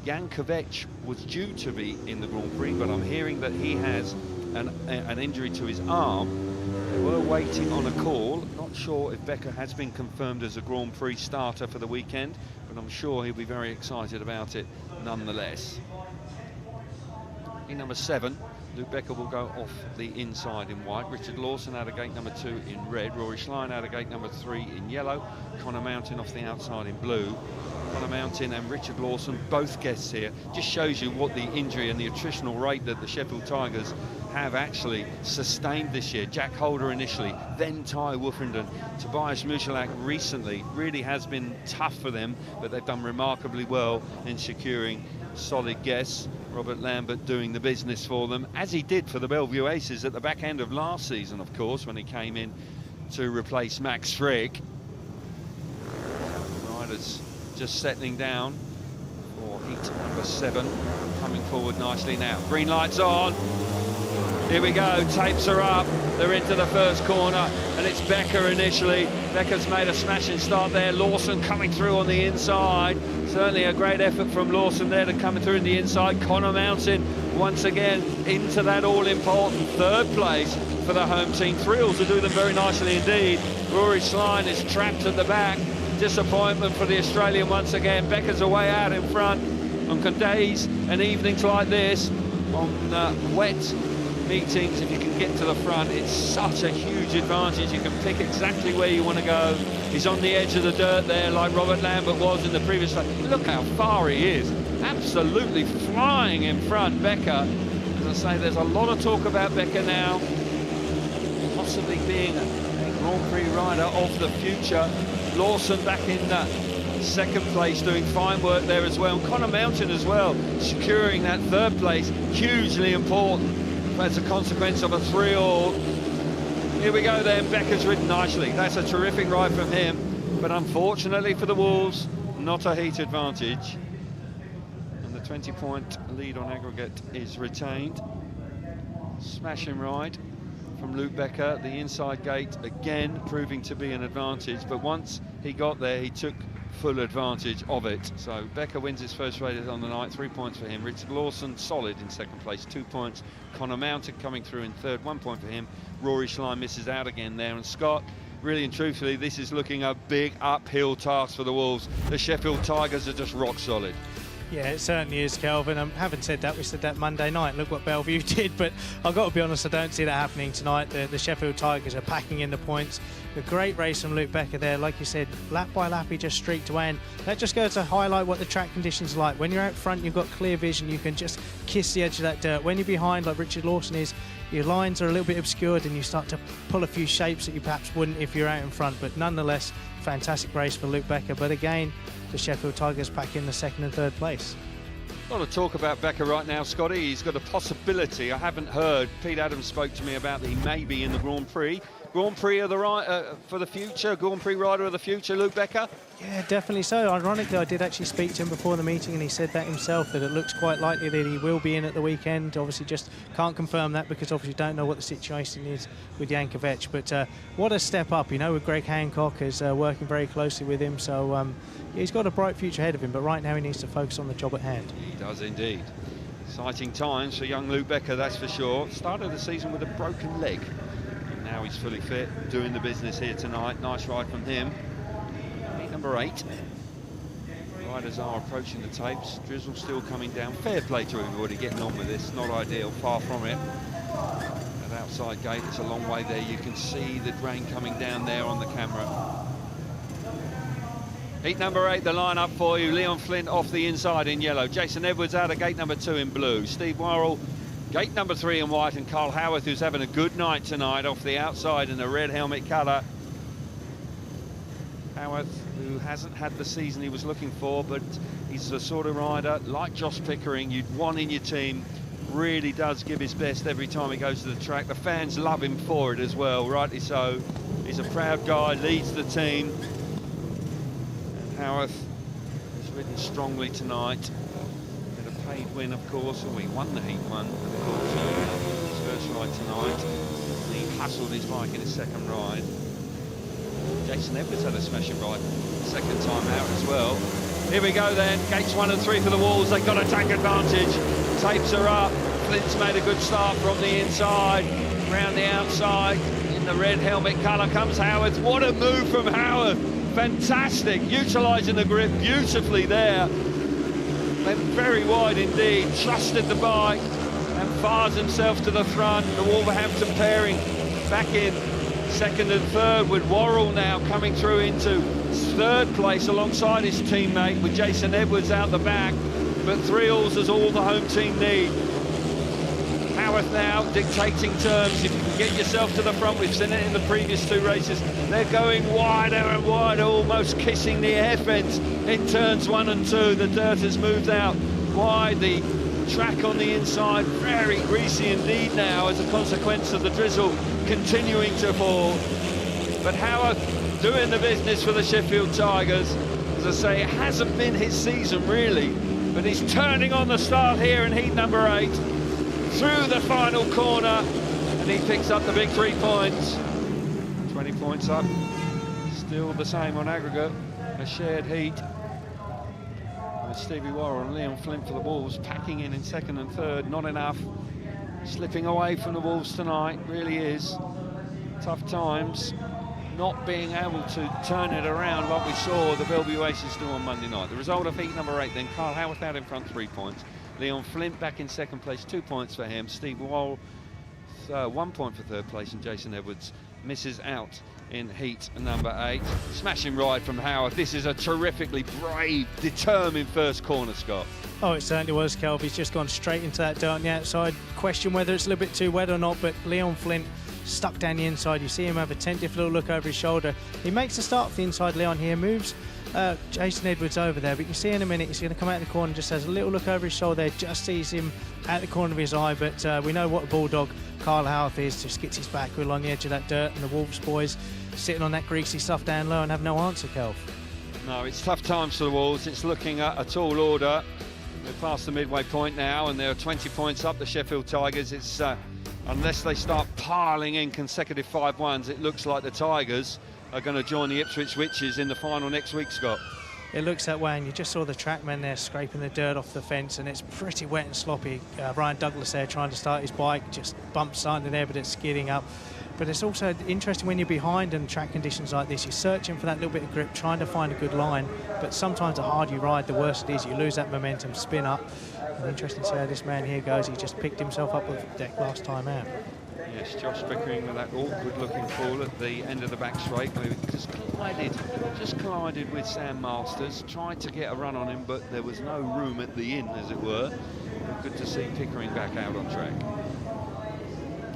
Jan Kovac was due to be in the Grand Prix, but I'm hearing that he has an injury to his arm. They were waiting on a call. Not sure if Becker has been confirmed as a Grand Prix starter for the weekend, but I'm sure he'll be very excited about it nonetheless. In number 7, Luke Becker will go off the inside in white. Richard Lawson out of gate number 2 in red. Rory Schlein out of gate number 3 in yellow. Connor Mountain off the outside in blue. Connor Mountain and Richard Lawson, both guests here. Just shows you what the injury and the attritional rate that the Sheffield Tigers have actually sustained this year. Jack Holder initially, then Ty Wolfenden. Tobias Muchalak recently really has been tough for them, but they've done remarkably well in securing solid guests. Robert Lambert doing the business for them, as he did for the Bellevue Aces at the back end of last season, of course, when he came in to replace Max Frigg. Riders just settling down for heat number 7, coming forward nicely now. Green lights on. Here we go, tapes are up, they're into the first corner, and it's Becker initially. Becker's made a smashing start there. Lawson coming through on the inside. Certainly a great effort from Lawson there to come through in the inside. Connor Mountain once again into that all-important 3rd place for the home team. Thrills to do them very nicely indeed. Rory Schlein is trapped at the back. Disappointment for the Australian once again. Becker's away out in front. On days and evenings like this, on wet meetings, if you can get to the front, it's such a huge advantage. You can pick exactly where you want to go. He's on the edge of the dirt there, like Robert Lambert was in the previous race. Look how far he is. Absolutely flying in front, Becker. As I say, there's a lot of talk about Becker now, possibly being a Grand Prix rider of the future. Lawson back in 2nd place, doing fine work there as well. Connor Mountain as well, securing that 3rd place, hugely important as a consequence of a 3-all. Here we go then, Becker's ridden nicely. That's a terrific ride from him, but unfortunately for the Wolves, not a heat advantage. And the 20-point lead on aggregate is retained. Smashing ride from Luke Becker, the inside gate again proving to be an advantage, but once he got there, he took full advantage of it. So Becker wins his first race on the night, 3 points for him. Richard Lawson solid in 2nd place, 2 points. Connor Mountain coming through in 3rd, 1 point for him. Rory Schlein misses out again there. And Scott, really and truthfully, this is looking a big uphill task for the Wolves. The Sheffield Tigers are just rock solid. Yeah, it certainly is, Kelvin. Having said that, we said that Monday night. Look what Bellevue did, but I've got to be honest, I don't see that happening tonight. The Sheffield Tigers are packing in the points. A great race from Luke Becker there. Like you said, lap by lap, he just streaked away. And that just goes to highlight what the track conditions are like. When you're out front, you've got clear vision. You can just kiss the edge of that dirt. When you're behind, like Richard Lawson is, your lines are a little bit obscured and you start to pull a few shapes that you perhaps wouldn't if you're out in front. But nonetheless, fantastic race for Luke Becker. But again, the Sheffield Tigers pack in the 2nd and 3rd place. A lot of talk about Becker right now, Scotty. He's got a possibility. I haven't heard. Pete Adams spoke to me about that he may be in the Grand Prix. Grand Prix of the for the future, Grand Prix rider of the future, Luke Becker? Yeah, definitely so. Ironically, I did actually speak to him before the meeting, and he said that himself, that it looks quite likely that he will be in at the weekend. Obviously, just can't confirm that because obviously don't know what the situation is with Jan Kovac. But what a step up, you know, with Greg Hancock is working very closely with him. So he's got a bright future ahead of him, but right now he needs to focus on the job at hand. He does indeed. Exciting times for young Luke Becker, that's for sure. Started the season with a broken leg. Now he's fully fit, doing the business here tonight. Nice ride from him. Heat number 8. Riders are approaching the tapes. Drizzle still coming down. Fair play to everybody getting on with this. Not ideal, far from it. That outside gate, it's a long way there. You can see the rain coming down there on the camera. Heat number 8, the line-up for you. Leon Flint off the inside in yellow. Jason Edwards out of gate number 2 in blue. Steve Worrell, gate number 3 in white, and Carl Howarth, who's having a good night tonight, off the outside in the red helmet colour. Howarth who hasn't had the season he was looking for, but he's the sort of rider, like Josh Pickering, you'd want in your team. Really does give his best every time he goes to the track. The fans love him for it as well, rightly so. He's a proud guy, leads the team. And Howarth has ridden strongly tonight. Had a paid win, of course, and he won the Heat 1, of course, his first ride tonight. And he hustled his bike in his second ride. Jason Edwards had a smashing ride second time out as well. Here we go then, gates 1 and 3 for the Wolves. They've got to take advantage. Tapes are up. Flint's made a good start from the inside. Round the outside, in the red helmet colour comes Howard. What a move from Howard. Fantastic, utilising the grip beautifully there. Went very wide indeed, trusted the bike and fires himself to the front. The Wolverhampton pairing back in second and third, with Worrell now coming through into third place alongside his teammate, with Jason Edwards out the back. But 3-alls is all the home team need. Howarth now dictating terms. If you can get yourself to the front, we've seen it in the previous 2 races. They're going wider and wider, almost kissing the air fence in turns 1 and 2. The dirt has moved out wide. The track on the inside very greasy indeed now as a consequence of the drizzle continuing to fall. But Howarth doing the business for the Sheffield Tigers. As I say, it hasn't been his season really, but he's turning on the start here in heat number 8 through the final corner, and he picks up the big 3 points. 20 points up, still the same on aggregate, a shared heat with Stevie Worrell and Leon Flint for the Wolves, packing in second and third. Not enough, slipping away from the Wolves tonight, really is. Tough times, not being able to turn it around like we saw the Bellevue Aces do on Monday night. The result of heat number 8 then, Carl Howarth out in front, 3 points. Leon Flint back in second place, 2 points for him. Steve Worrell, 1 point for third place, and Jason Edwards misses out in heat number 8. Smashing ride from Howarth. This is a terrifically brave, determined first corner, Scott. Oh, it certainly was, Kelv. He's just gone straight into that dirt on the outside. Question whether it's a little bit too wet or not, but Leon Flint stuck down the inside. You see him have a tentative little look over his shoulder. He makes the start for the inside, Leon here, moves Jason Edwards over there, but you see in a minute he's going to come out the corner, just has a little look over his shoulder there, just sees him at the corner of his eye. But we know what a bulldog Carl Howarth is, just gets his back along the edge of that dirt, and the Wolves boys sitting on that greasy stuff down low and have no answer, Kelv. No, it's tough times for the Wolves. It's looking at a tall order. They're past the midway point now, and they're 20 points up, the Sheffield Tigers. It's unless they start piling in consecutive 5-1s, it looks like the Tigers are going to join the Ipswich Witches in the final next week, Scott. It looks that way, and you just saw the trackman there scraping the dirt off the fence, and it's pretty wet and sloppy. Ryan Douglas there trying to start his bike, just bumps something there, but it's skidding up. But it's also interesting when you're behind in track conditions like this, you're searching for that little bit of grip, trying to find a good line, but sometimes the harder you ride, the worse it is. You lose that momentum, spin up. And interesting to see how this man here goes. He just picked himself up with the deck last time out. Yes, Josh Pickering with that awkward-looking fall at the end of the back straight, where he just collided with Sam Masters, tried to get a run on him, but there was no room at the inn, as it were. Good to see Pickering back out on track.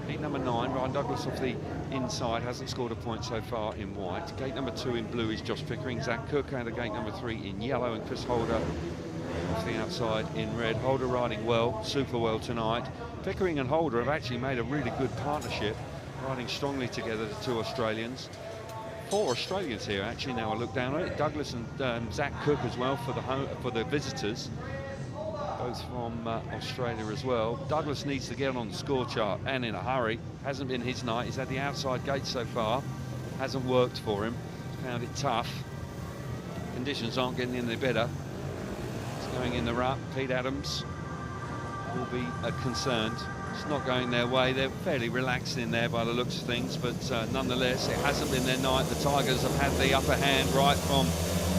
Gate number 9, Ryan Douglas off the inside, hasn't scored a point so far in white. Gate number 2 in blue is Josh Pickering. Zach Cook out of gate number 3 in yellow, and Chris Holder off the outside in red. Holder riding well, super well tonight. Pickering and Holder have actually made a really good partnership, riding strongly together, the 2 Australians. 4 Australians here actually now I look down on it. Douglas and Zach Cook as well for the visitors, both from Australia as well. Douglas needs to get on the score chart, and in a hurry. Hasn't been his night. He's had the outside gate so far. Hasn't worked for him. Found it tough. Conditions aren't getting any better. It's going in the rut. Pete Adams will be concerned. It's not going their way. They're fairly relaxed in there by the looks of things, but nonetheless, it hasn't been their night. The Tigers have had the upper hand right from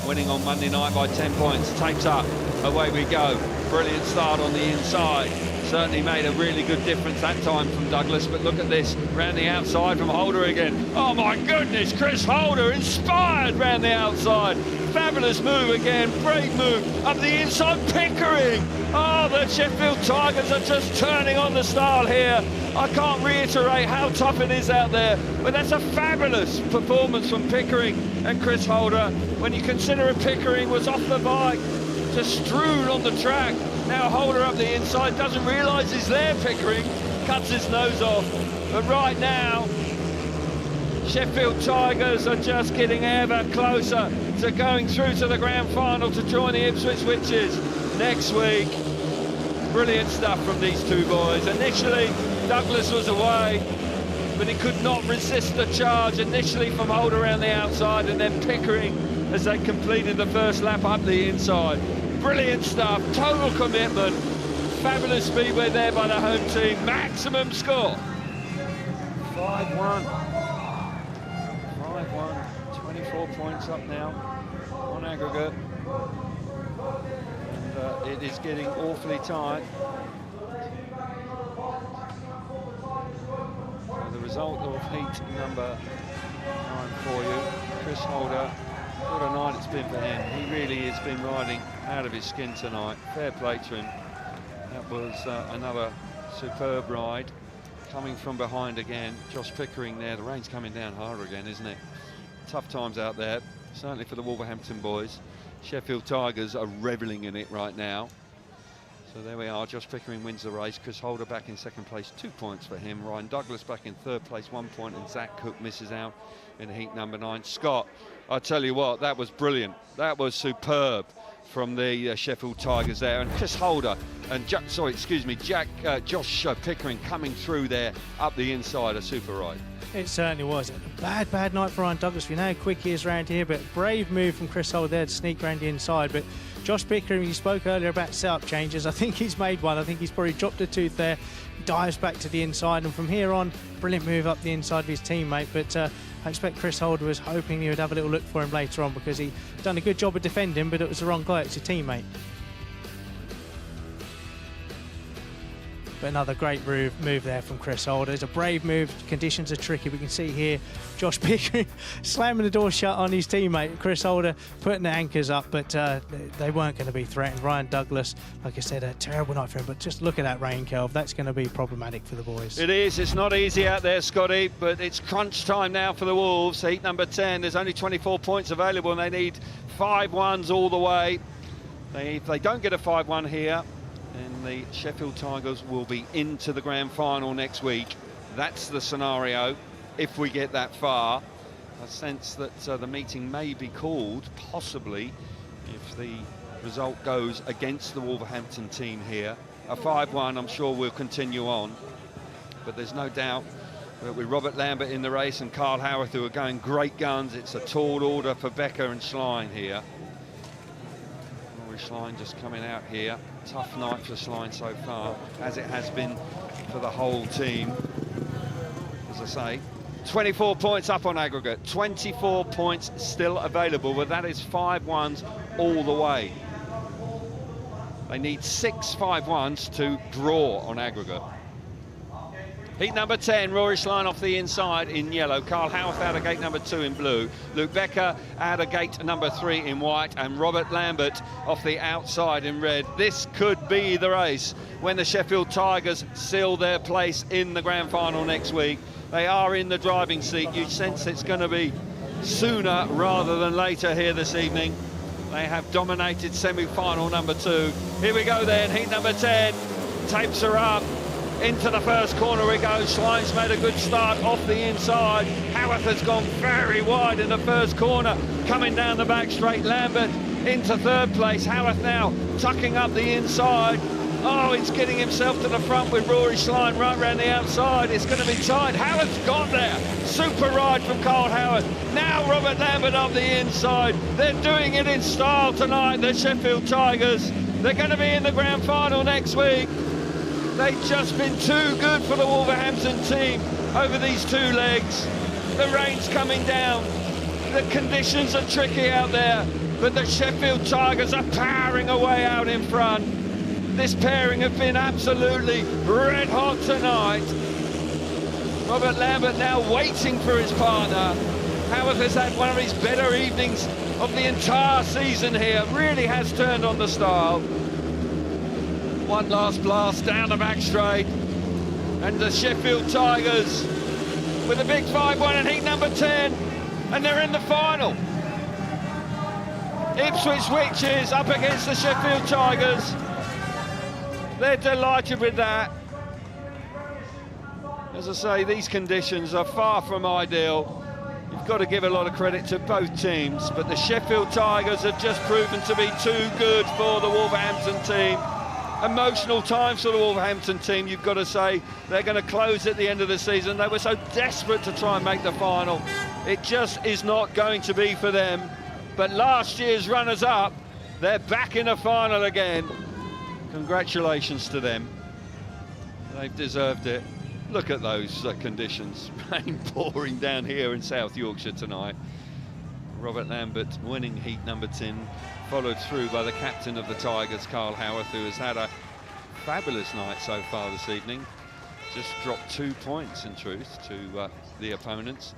winning on Monday night by 10 points. Tapes up. Away we go. Brilliant start on the inside. Certainly made a really good difference that time from Douglas, but look at this, round the outside from Holder again. Oh my goodness, Chris Holder inspired round the outside. Fabulous move again, great move up the inside, Pickering. Oh, the Sheffield Tigers are just turning on the style here. I can't reiterate how tough it is out there, but that's a fabulous performance from Pickering and Chris Holder. When you consider Pickering was off the bike, just strewn on the track. Now Holder up the inside, doesn't realise he's there, Pickering, cuts his nose off. But right now, Sheffield Tigers are just getting ever closer to going through to the grand final to join the Ipswich Witches next week. Brilliant stuff from these two boys. Initially, Douglas was away, but he could not resist the charge initially from Holder around the outside, and then Pickering as they completed the first lap up the inside. Brilliant stuff, total commitment, fabulous speedway there by the home team. Maximum score 5-1. 5-1, 24 points up now on aggregate, and it is getting awfully tight. So the result of heat number 9 for you, Chris Holder. What a night it's been for him. He really has been riding out of his skin tonight. Fair play to him. That was another superb ride. Coming from behind again, Josh Pickering there. The rain's coming down harder again, isn't it? Tough times out there, certainly for the Wolverhampton boys. Sheffield Tigers are revelling in it right now. So there we are, Josh Pickering wins the race. Chris Holder back in second place, 2 points for him. Ryan Douglas back in third place, 1 point, and Zach Cook misses out in heat number 9. Scott, I tell you what, that was brilliant. That was superb from the Sheffield Tigers there. And Chris Holder and Josh Pickering coming through there up the inside, a super ride. It certainly was. A bad night for Ryan Douglas. We know how quick he is around here, but brave move from Chris Holder there to sneak around the inside. But Josh Pickering, you spoke earlier about setup changes. I think he's made one. I think he's probably dropped a tooth there. Dives back to the inside, and from here on, brilliant move up the inside of his teammate. But I expect Chris Holder was hoping he would have a little look for him later on, because he done a good job of defending, but it was the wrong guy. It's a teammate. But another great move there from Chris Holder. It's a brave move. Conditions are tricky. We can see here Josh Pickering slamming the door shut on his teammate. Chris Holder putting the anchors up, but they weren't going to be threatened. Ryan Douglas, like I said, a terrible night for him. But just look at that rain curve. That's going to be problematic for the boys. It is. It's not easy out there, Scotty, but it's crunch time now for the Wolves. Heat number 10. There's only 24 points available, and they need 5-1s all the way. If they don't get a 5-1 here, and the Sheffield Tigers will be into the grand final next week. That's the scenario if we get that far. I sense that the meeting may be called, possibly, if the result goes against the Wolverhampton team here. A 5-1, I'm sure we'll continue on. But there's no doubt that with Robert Lambert in the race and Carl Howarth, who are going great guns, it's a tall order for Becker and Schlein here. Schlein just coming out here. Tough night for Schlein so far, as it has been for the whole team. As I say, 24 points up on aggregate, 24 points still available, but that is 5-1s all the way. They need 6 5-1s to draw on aggregate. Heat number 10, Rory Schlein off the inside in yellow. Carl Howarth out of gate number 2 in blue. Luke Becker out of gate number 3 in white. And Robert Lambert off the outside in red. This could be the race when the Sheffield Tigers seal their place in the grand final next week. They are in the driving seat. You sense it's going to be sooner rather than later here this evening. They have dominated semi-final number 2. Here we go then, heat number 10. Tapes are up. Into the first corner we go. Schlein's made a good start off the inside. Howarth has gone very wide in the first corner. Coming down the back straight, Lambert into third place. Howarth now tucking up the inside. Oh, he's getting himself to the front with Rory Schlein right round the outside. It's going to be tight. Howarth's got there. Super ride from Carl Howarth. Now Robert Lambert up the inside. They're doing it in style tonight, the Sheffield Tigers. They're going to be in the grand final next week. They've just been too good for the Wolverhampton team over these 2 legs. The rain's coming down. The conditions are tricky out there, but the Sheffield Tigers are powering away out in front. This pairing have been absolutely red hot tonight. Robert Lambert now waiting for his partner. Howarth has had one of his better evenings of the entire season here. Really has turned on the style. One last blast down the back straight. And the Sheffield Tigers with a big 5-1 in heat number 10. And they're in the final. Ipswich Witches up against the Sheffield Tigers. They're delighted with that. As I say, these conditions are far from ideal. You've got to give a lot of credit to both teams, but the Sheffield Tigers have just proven to be too good for the Wolverhampton team. Emotional times for the Wolverhampton team, you've got to say. They're going to close at the end of the season. They were so desperate to try and make the final. It just is not going to be for them. But last year's runners-up, they're back in the final again. Congratulations to them. They've deserved it. Look at those conditions. Rain pouring down here in South Yorkshire tonight. Robert Lambert winning heat number 10, followed through by the captain of the Tigers, Carl Howarth, who has had a fabulous night so far this evening. Just dropped 2 points, in truth, to the opponents.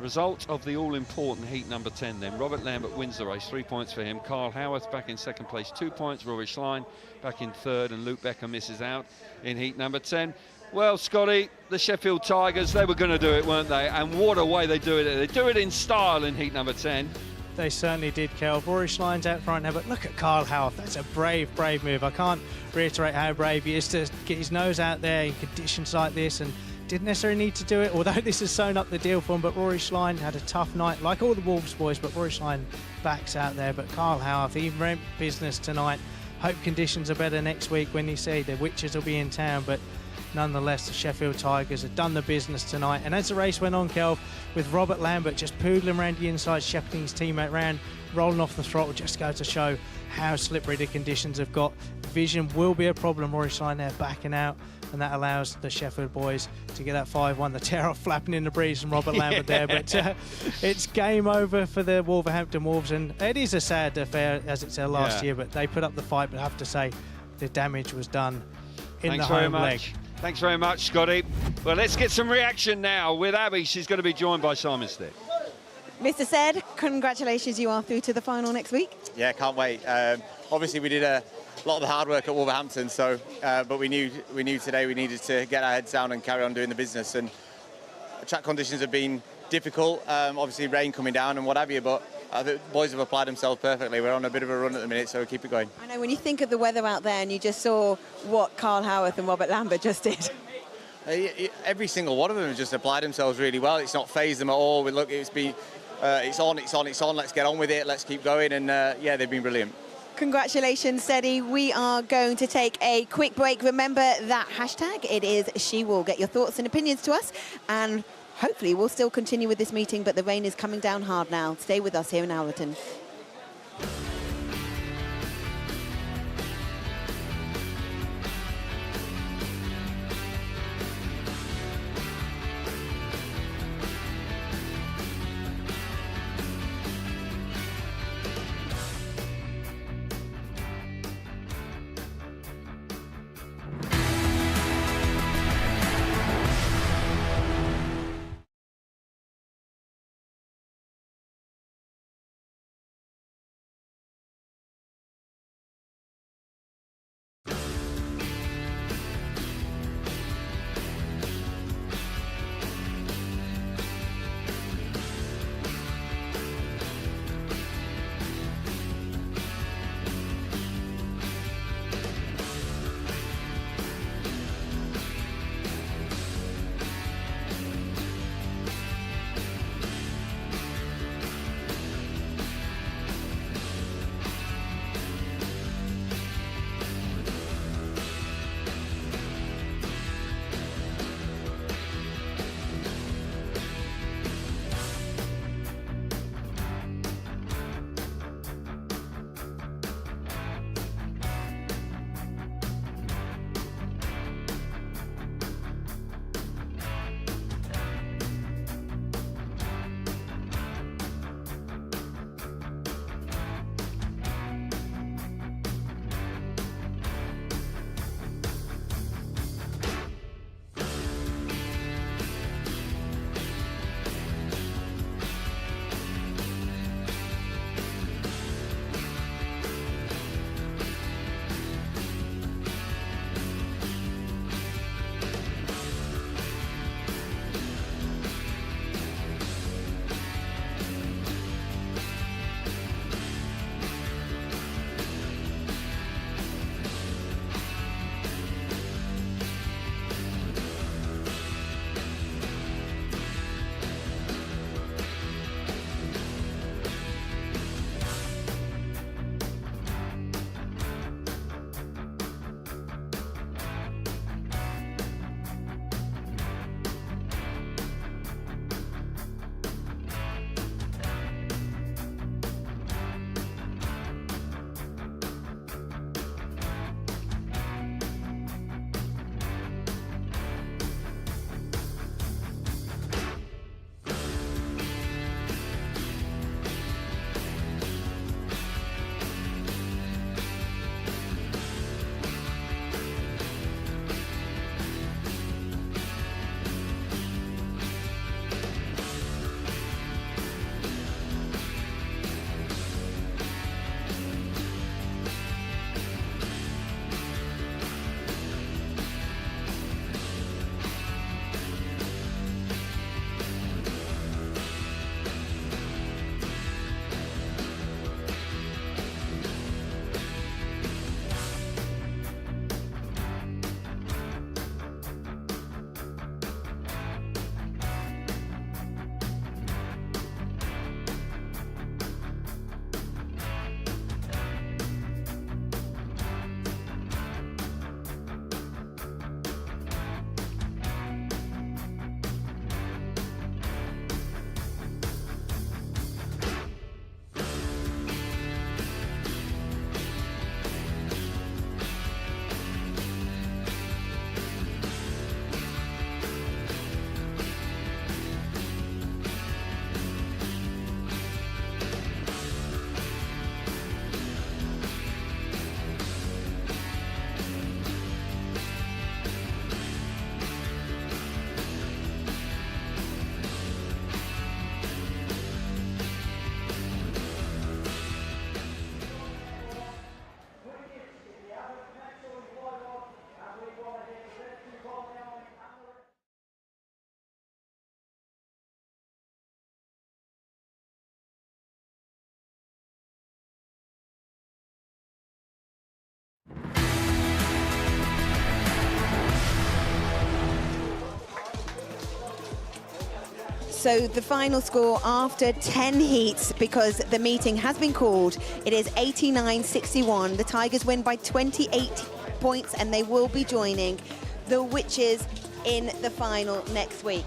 Result of the all-important heat number 10 then. Robert Lambert wins the race, 3 points for him. Carl Howarth back in second place, 2 points. Rory Schlein back in third, and Luke Becker misses out in heat number 10. Well, Scotty, the Sheffield Tigers, they were going to do it, weren't they? And what a way they do it. They do it in style in heat number 10. They certainly did, Kel. Rory Schlein's out front now, but look at Carl Howarth. That's a brave move. I can't reiterate how brave he is to get his nose out there in conditions like this, and didn't necessarily need to do it, although this has sewn up the deal for him. But Rory Schlein had a tough night, like all the Wolves boys, but Rory Schlein backs out there. But Carl Howarth, he ran business tonight. Hope conditions are better next week when you see the Witches will be in town, but nonetheless, the Sheffield Tigers have done the business tonight. And as the race went on, Kel, with Robert Lambert just poodling around the inside, shepherding his teammate round, rolling off the throttle, just go to show how slippery the conditions have got. Vision will be a problem. Rory Schlein there backing out, and that allows the Sheffield boys to get that 5-1. The tear-off flapping in the breeze from Robert Lambert there, but it's game over for the Wolverhampton Wolves, and it is a sad affair as it said last year, but they put up the fight. But I have to say, the damage was done in the home leg. Thanks very much, Scotty. Well, let's get some reaction now with Abby. She's going to be joined by Simon Stead. Mr. Stead, congratulations, you are through to the final next week. Yeah, can't wait. Obviously, we did a lot of the hard work at Wolverhampton, so but we knew today we needed to get our heads down and carry on doing the business. And track conditions have been difficult. Obviously, rain coming down and what have you, but the boys have applied themselves perfectly. We're on a bit of a run at the minute, so we'll keep it going. I know, when you think of the weather out there and you just saw what Carl Howarth and Robert Lambert just did. Every single one of them has just applied themselves really well. It's not phased them at all. We look, it's on. Let's get on with it. Let's keep going. And yeah, they've been brilliant. Congratulations, Steady. We are going to take a quick break. Remember that hashtag. It is SheWool. Get your thoughts and opinions to us, and hopefully we'll still continue with this meeting, but the rain is coming down hard now. Stay with us here in Owlerton. So the final score after 10 heats, because the meeting has been called, it is 89-61. The Tigers win by 28 points, and they will be joining the Witches in the final next week.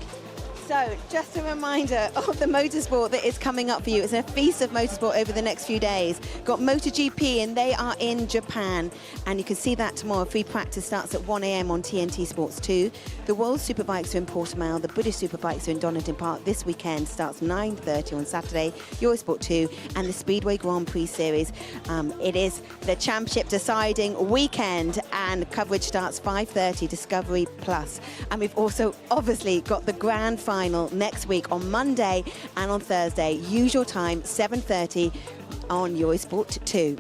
So, just a reminder of the motorsport that is coming up for you. It's a feast of motorsport over the next few days. Got MotoGP, and they are in Japan. And you can see that tomorrow. Free practice starts at 1 a.m. on TNT Sports 2. The World Superbikes are in Portimao. The British Superbikes are in Donington Park this weekend. Starts 9:30 on Saturday. Eurosport 2 and the Speedway Grand Prix Series. It is the championship deciding weekend, and coverage starts 5:30, Discovery Plus. And we've also obviously got the grand final next week on Monday and on Thursday, usual time 7:30 on Eurosport 2.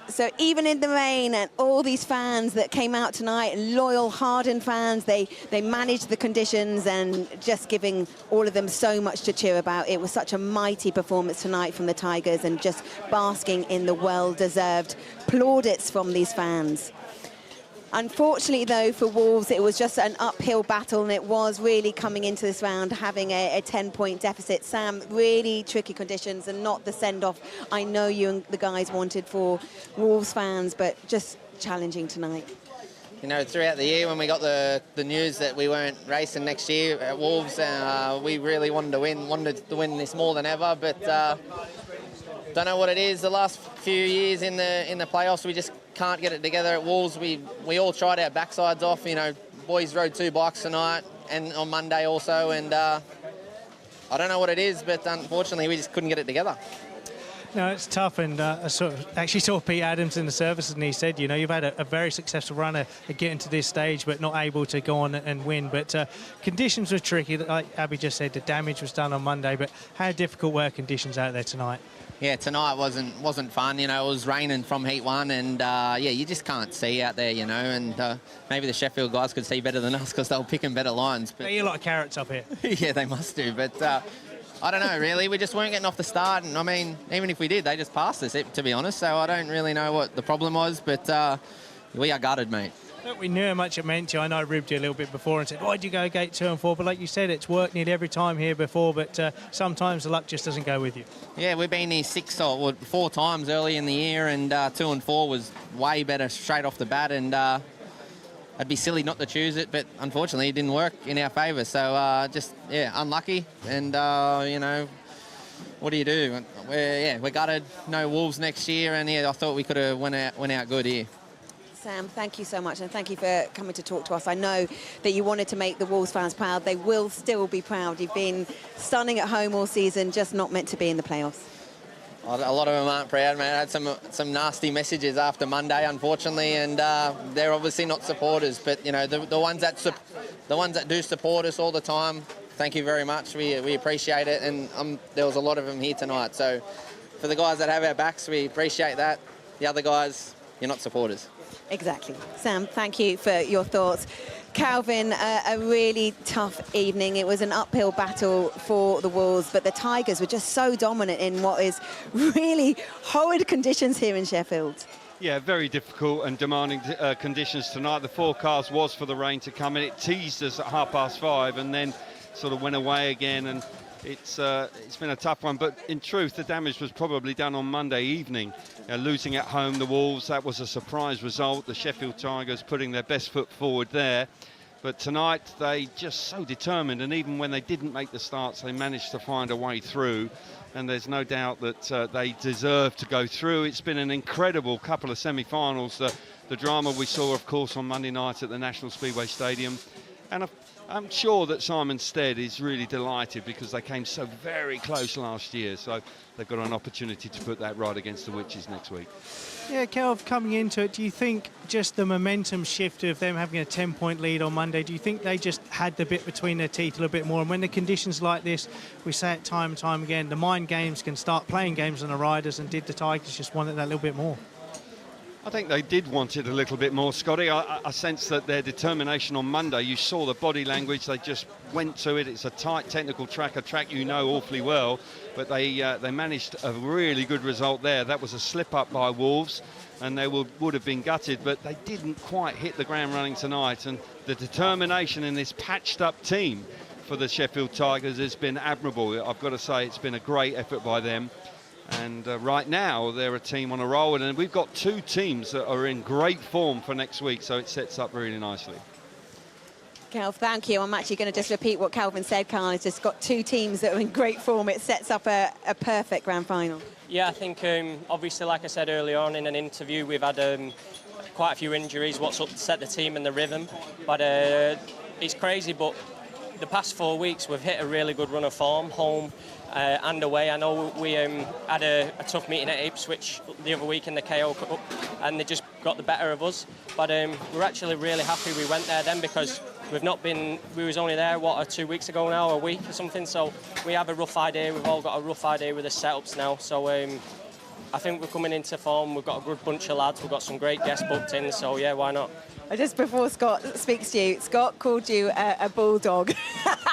So even in the rain, and all these fans that came out tonight, loyal, hardened fans, they managed the conditions, and just giving all of them so much to cheer about. It was such a mighty performance tonight from the Tigers, and just basking in the well-deserved plaudits from these fans. Unfortunately, though, for Wolves, it was just an uphill battle, and it was really coming into this round having a 10-point deficit. Sam, really tricky conditions, and not the send-off I know you and the guys wanted for Wolves fans, but just challenging tonight. You know, throughout the year when we got the news that we weren't racing next year at Wolves, we really wanted to win this more than ever, but don't know what it is. The last few years in the playoffs, we just can't get it together at Wolves. We all tried our backsides off. You know, boys rode 2 bikes tonight and on Monday also, and I don't know what it is, but unfortunately we just couldn't get it together. No, it's tough, and I actually saw Pete Adams in the services, and he said, you know, you've had a very successful run at getting to this stage, but not able to go on and win. But conditions were tricky. Like Abby just said, the damage was done on Monday, but how difficult were conditions out there tonight? Yeah, tonight wasn't fun. You know, it was raining from heat 1, and yeah, you just can't see out there, you know. And maybe the Sheffield guys could see better than us because they were picking better lines. But they eat a lot of carrots up here. Yeah, they must do. But I don't know, really. We just weren't getting off the start, and I mean, even if we did, they just passed us, to be honest. So I don't really know what the problem was, but we are gutted, mate. Look, we knew how much it meant to you. I know I ribbed you a little bit before and said, why'd you go gate 2 and 4? But like you said, it's worked nearly every time here before, but sometimes the luck just doesn't go with you. Yeah, we've been here 4 times early in the year, and 2 and 4 was way better straight off the bat, and I'd be silly not to choose it, but unfortunately it didn't work in our favour. So just, yeah, unlucky, and, you know, what do you do? We're gutted. No Wolves next year, and yeah, I thought we could have went out good here. Sam, thank you so much, and thank you for coming to talk to us. I know that you wanted to make the Wolves fans proud. They will still be proud. You've been stunning at home all season, just not meant to be in the playoffs. A lot of them aren't proud, man. I had some nasty messages after Monday, unfortunately, and they're obviously not supporters. But you know, the ones that do support us all the time, thank you very much. We appreciate it, and there was a lot of them here tonight. So for the guys that have our backs, we appreciate that. The other guys, you're not supporters. Exactly. Sam, thank you for your thoughts. Calvin, a really tough evening. It was an uphill battle for the Wolves, but the Tigers were just so dominant in what is really horrid conditions here in Sheffield. Yeah, very difficult and demanding conditions tonight. The forecast was for the rain to come, and it teased us at 5:30 and then sort of went away again, and it's been a tough one. But in truth, the damage was probably done on Monday evening. Losing at home, the Wolves, that was a surprise result. The Sheffield Tigers putting their best foot forward there. But tonight, they just so determined, and even when they didn't make the starts, they managed to find a way through. And there's no doubt that they deserve to go through. It's been an incredible couple of semi-finals. The drama we saw, of course, on Monday night at the National Speedway Stadium. And I'm sure that Simon Stead is really delighted because they came so very close last year. So they've got an opportunity to put that right against the Witches next week. Yeah, Kelv, coming into it, do you think just the momentum shift of them having a 10-point lead on Monday, do you think they just had the bit between their teeth a little bit more? And when the conditions like this, we say it time and time again, the mind games can start playing games on the riders, and did the Tigers just want it that little bit more? I think they did want it a little bit more, Scotty. I sense that their determination on Monday, you saw the body language, they just went to it. It's a tight technical track, a track you know awfully well, but they managed a really good result there. That was a slip-up by Wolves, and they would have been gutted, but they didn't quite hit the ground running tonight, and the determination in this patched-up team for the Sheffield Tigers has been admirable. I've got to say, it's been a great effort by them. And right now, they're a team on a roll, and we've got 2 teams that are in great form for next week, so it sets up really nicely. Cal, thank you. I'm actually going to just repeat what Calvin said, Carl. It's just got 2 teams that are in great form. It sets up a perfect grand final. Yeah, I think, obviously, like I said earlier on in an interview, we've had quite a few injuries, what's upset the team and the rhythm. But it's crazy, but the past 4 weeks, we've hit a really good run of form, home and away. I know we had a tough meeting at Ipswich the other week in the KO Cup, and they just got the better of us. But we're actually really happy we went there then, because we was only there, what, 2 weeks ago now, a week or something. So we have a rough idea. We've all got a rough idea with the setups now. So I think we're coming into form. We've got a good bunch of lads. We've got some great guests booked in. So yeah, why not? Just before Scott speaks to you, Scott called you a bulldog.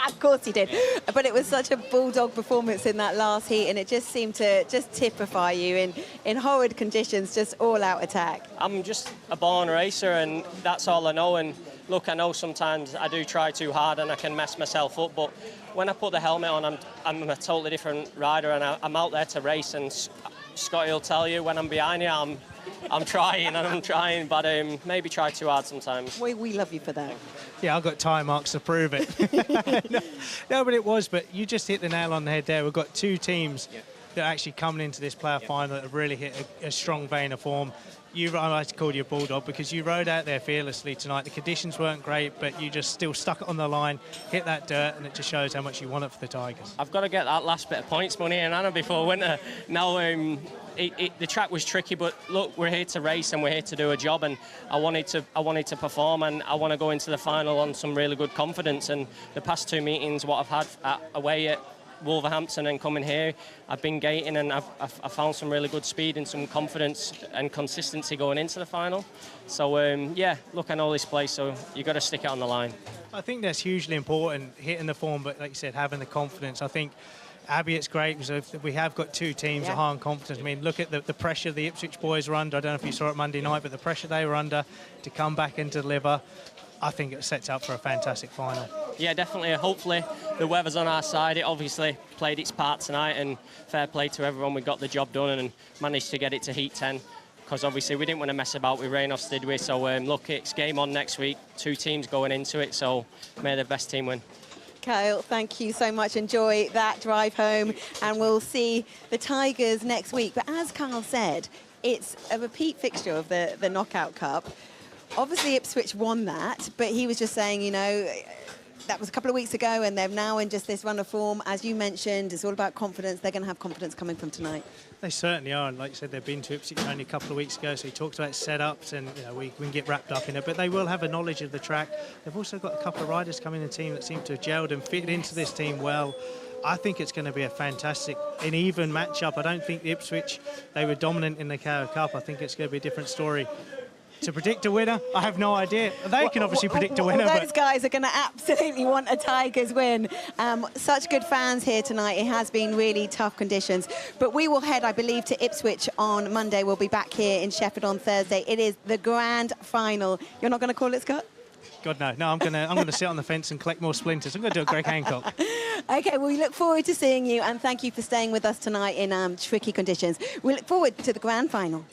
Of course he did. But it was such a bulldog performance in that last heat, and it just seemed to just typify you in horrid conditions, just all-out attack. I'm just a born racer, and that's all I know. And look, I know sometimes I do try too hard and I can mess myself up, but when I put the helmet on, I'm a totally different rider, and I'm out there to race. And Scotty will tell you, when I'm behind you, I'm trying, but maybe try too hard sometimes. We love you for that. Yeah, I've got tyre marks to prove it. No, but it was. But you just hit the nail on the head there. We've got 2 teams that are actually coming into this playoff final that have really hit a strong vein of form. I like to call you a bulldog because you rode out there fearlessly tonight. The conditions weren't great, but you just still stuck it on the line, hit that dirt, and it just shows how much you want it for the Tigers. I've got to get that last bit of points money in, Anna, before winter. Now, the track was tricky, but look, we're here to race and we're here to do a job, and I wanted to perform, and I want to go into the final on some really good confidence. And the past 2 meetings, what I've had away at Wolverhampton and coming here, I've been gating, and I've found some really good speed and some confidence and consistency going into the final. So yeah, look, I know this place, so you've got to stick it on the line. I think that's hugely important, hitting the form, but like you said, having the confidence. I think Abby, it's great because we have got 2 teams that are high on confidence. I mean, look at the pressure the Ipswich boys were under. I don't know if you saw it Monday night, but the pressure they were under to come back and deliver, I think it sets up for a fantastic final. Yeah, definitely. Hopefully the weather's on our side. It obviously played its part tonight, and fair play to everyone. We got the job done and managed to get it to heat 10, because obviously we didn't want to mess about with rain off Speedway. So look, it's game on next week. 2 teams going into it, so may the best team win. Kyle, thank you so much. Enjoy that drive home, and we'll see the Tigers next week. But as Kyle said, it's a repeat fixture of the Knockout Cup. Obviously, Ipswich won that, but he was just saying, you know, that was a couple of weeks ago, and they're now in just this run of form. As you mentioned, it's all about confidence. They're going to have confidence coming from tonight. They certainly are, and like you said, they've been to Ipswich only a couple of weeks ago, so he talks about setups, and you know, we can get wrapped up in it, but they will have a knowledge of the track. They've also got a couple of riders coming in the team that seem to have gelled and fit into this team well. I think it's going to be a fantastic and even matchup. I don't think the Ipswich, they were dominant in the KO Cup. I think it's going to be a different story. To predict a winner, I have no idea. They can obviously predict a winner. Those guys are going to absolutely want a Tigers win. Such good fans here tonight. It has been really tough conditions. But we will head, I believe, to Ipswich on Monday. We'll be back here in Sheffield on Thursday. It is the grand final. You're not going to call it, Scott? God, no. No, I'm going to sit on the fence and collect more splinters. I'm going to do a Greg Hancock. OK, well, we look forward to seeing you, and thank you for staying with us tonight in tricky conditions. We look forward to the grand final.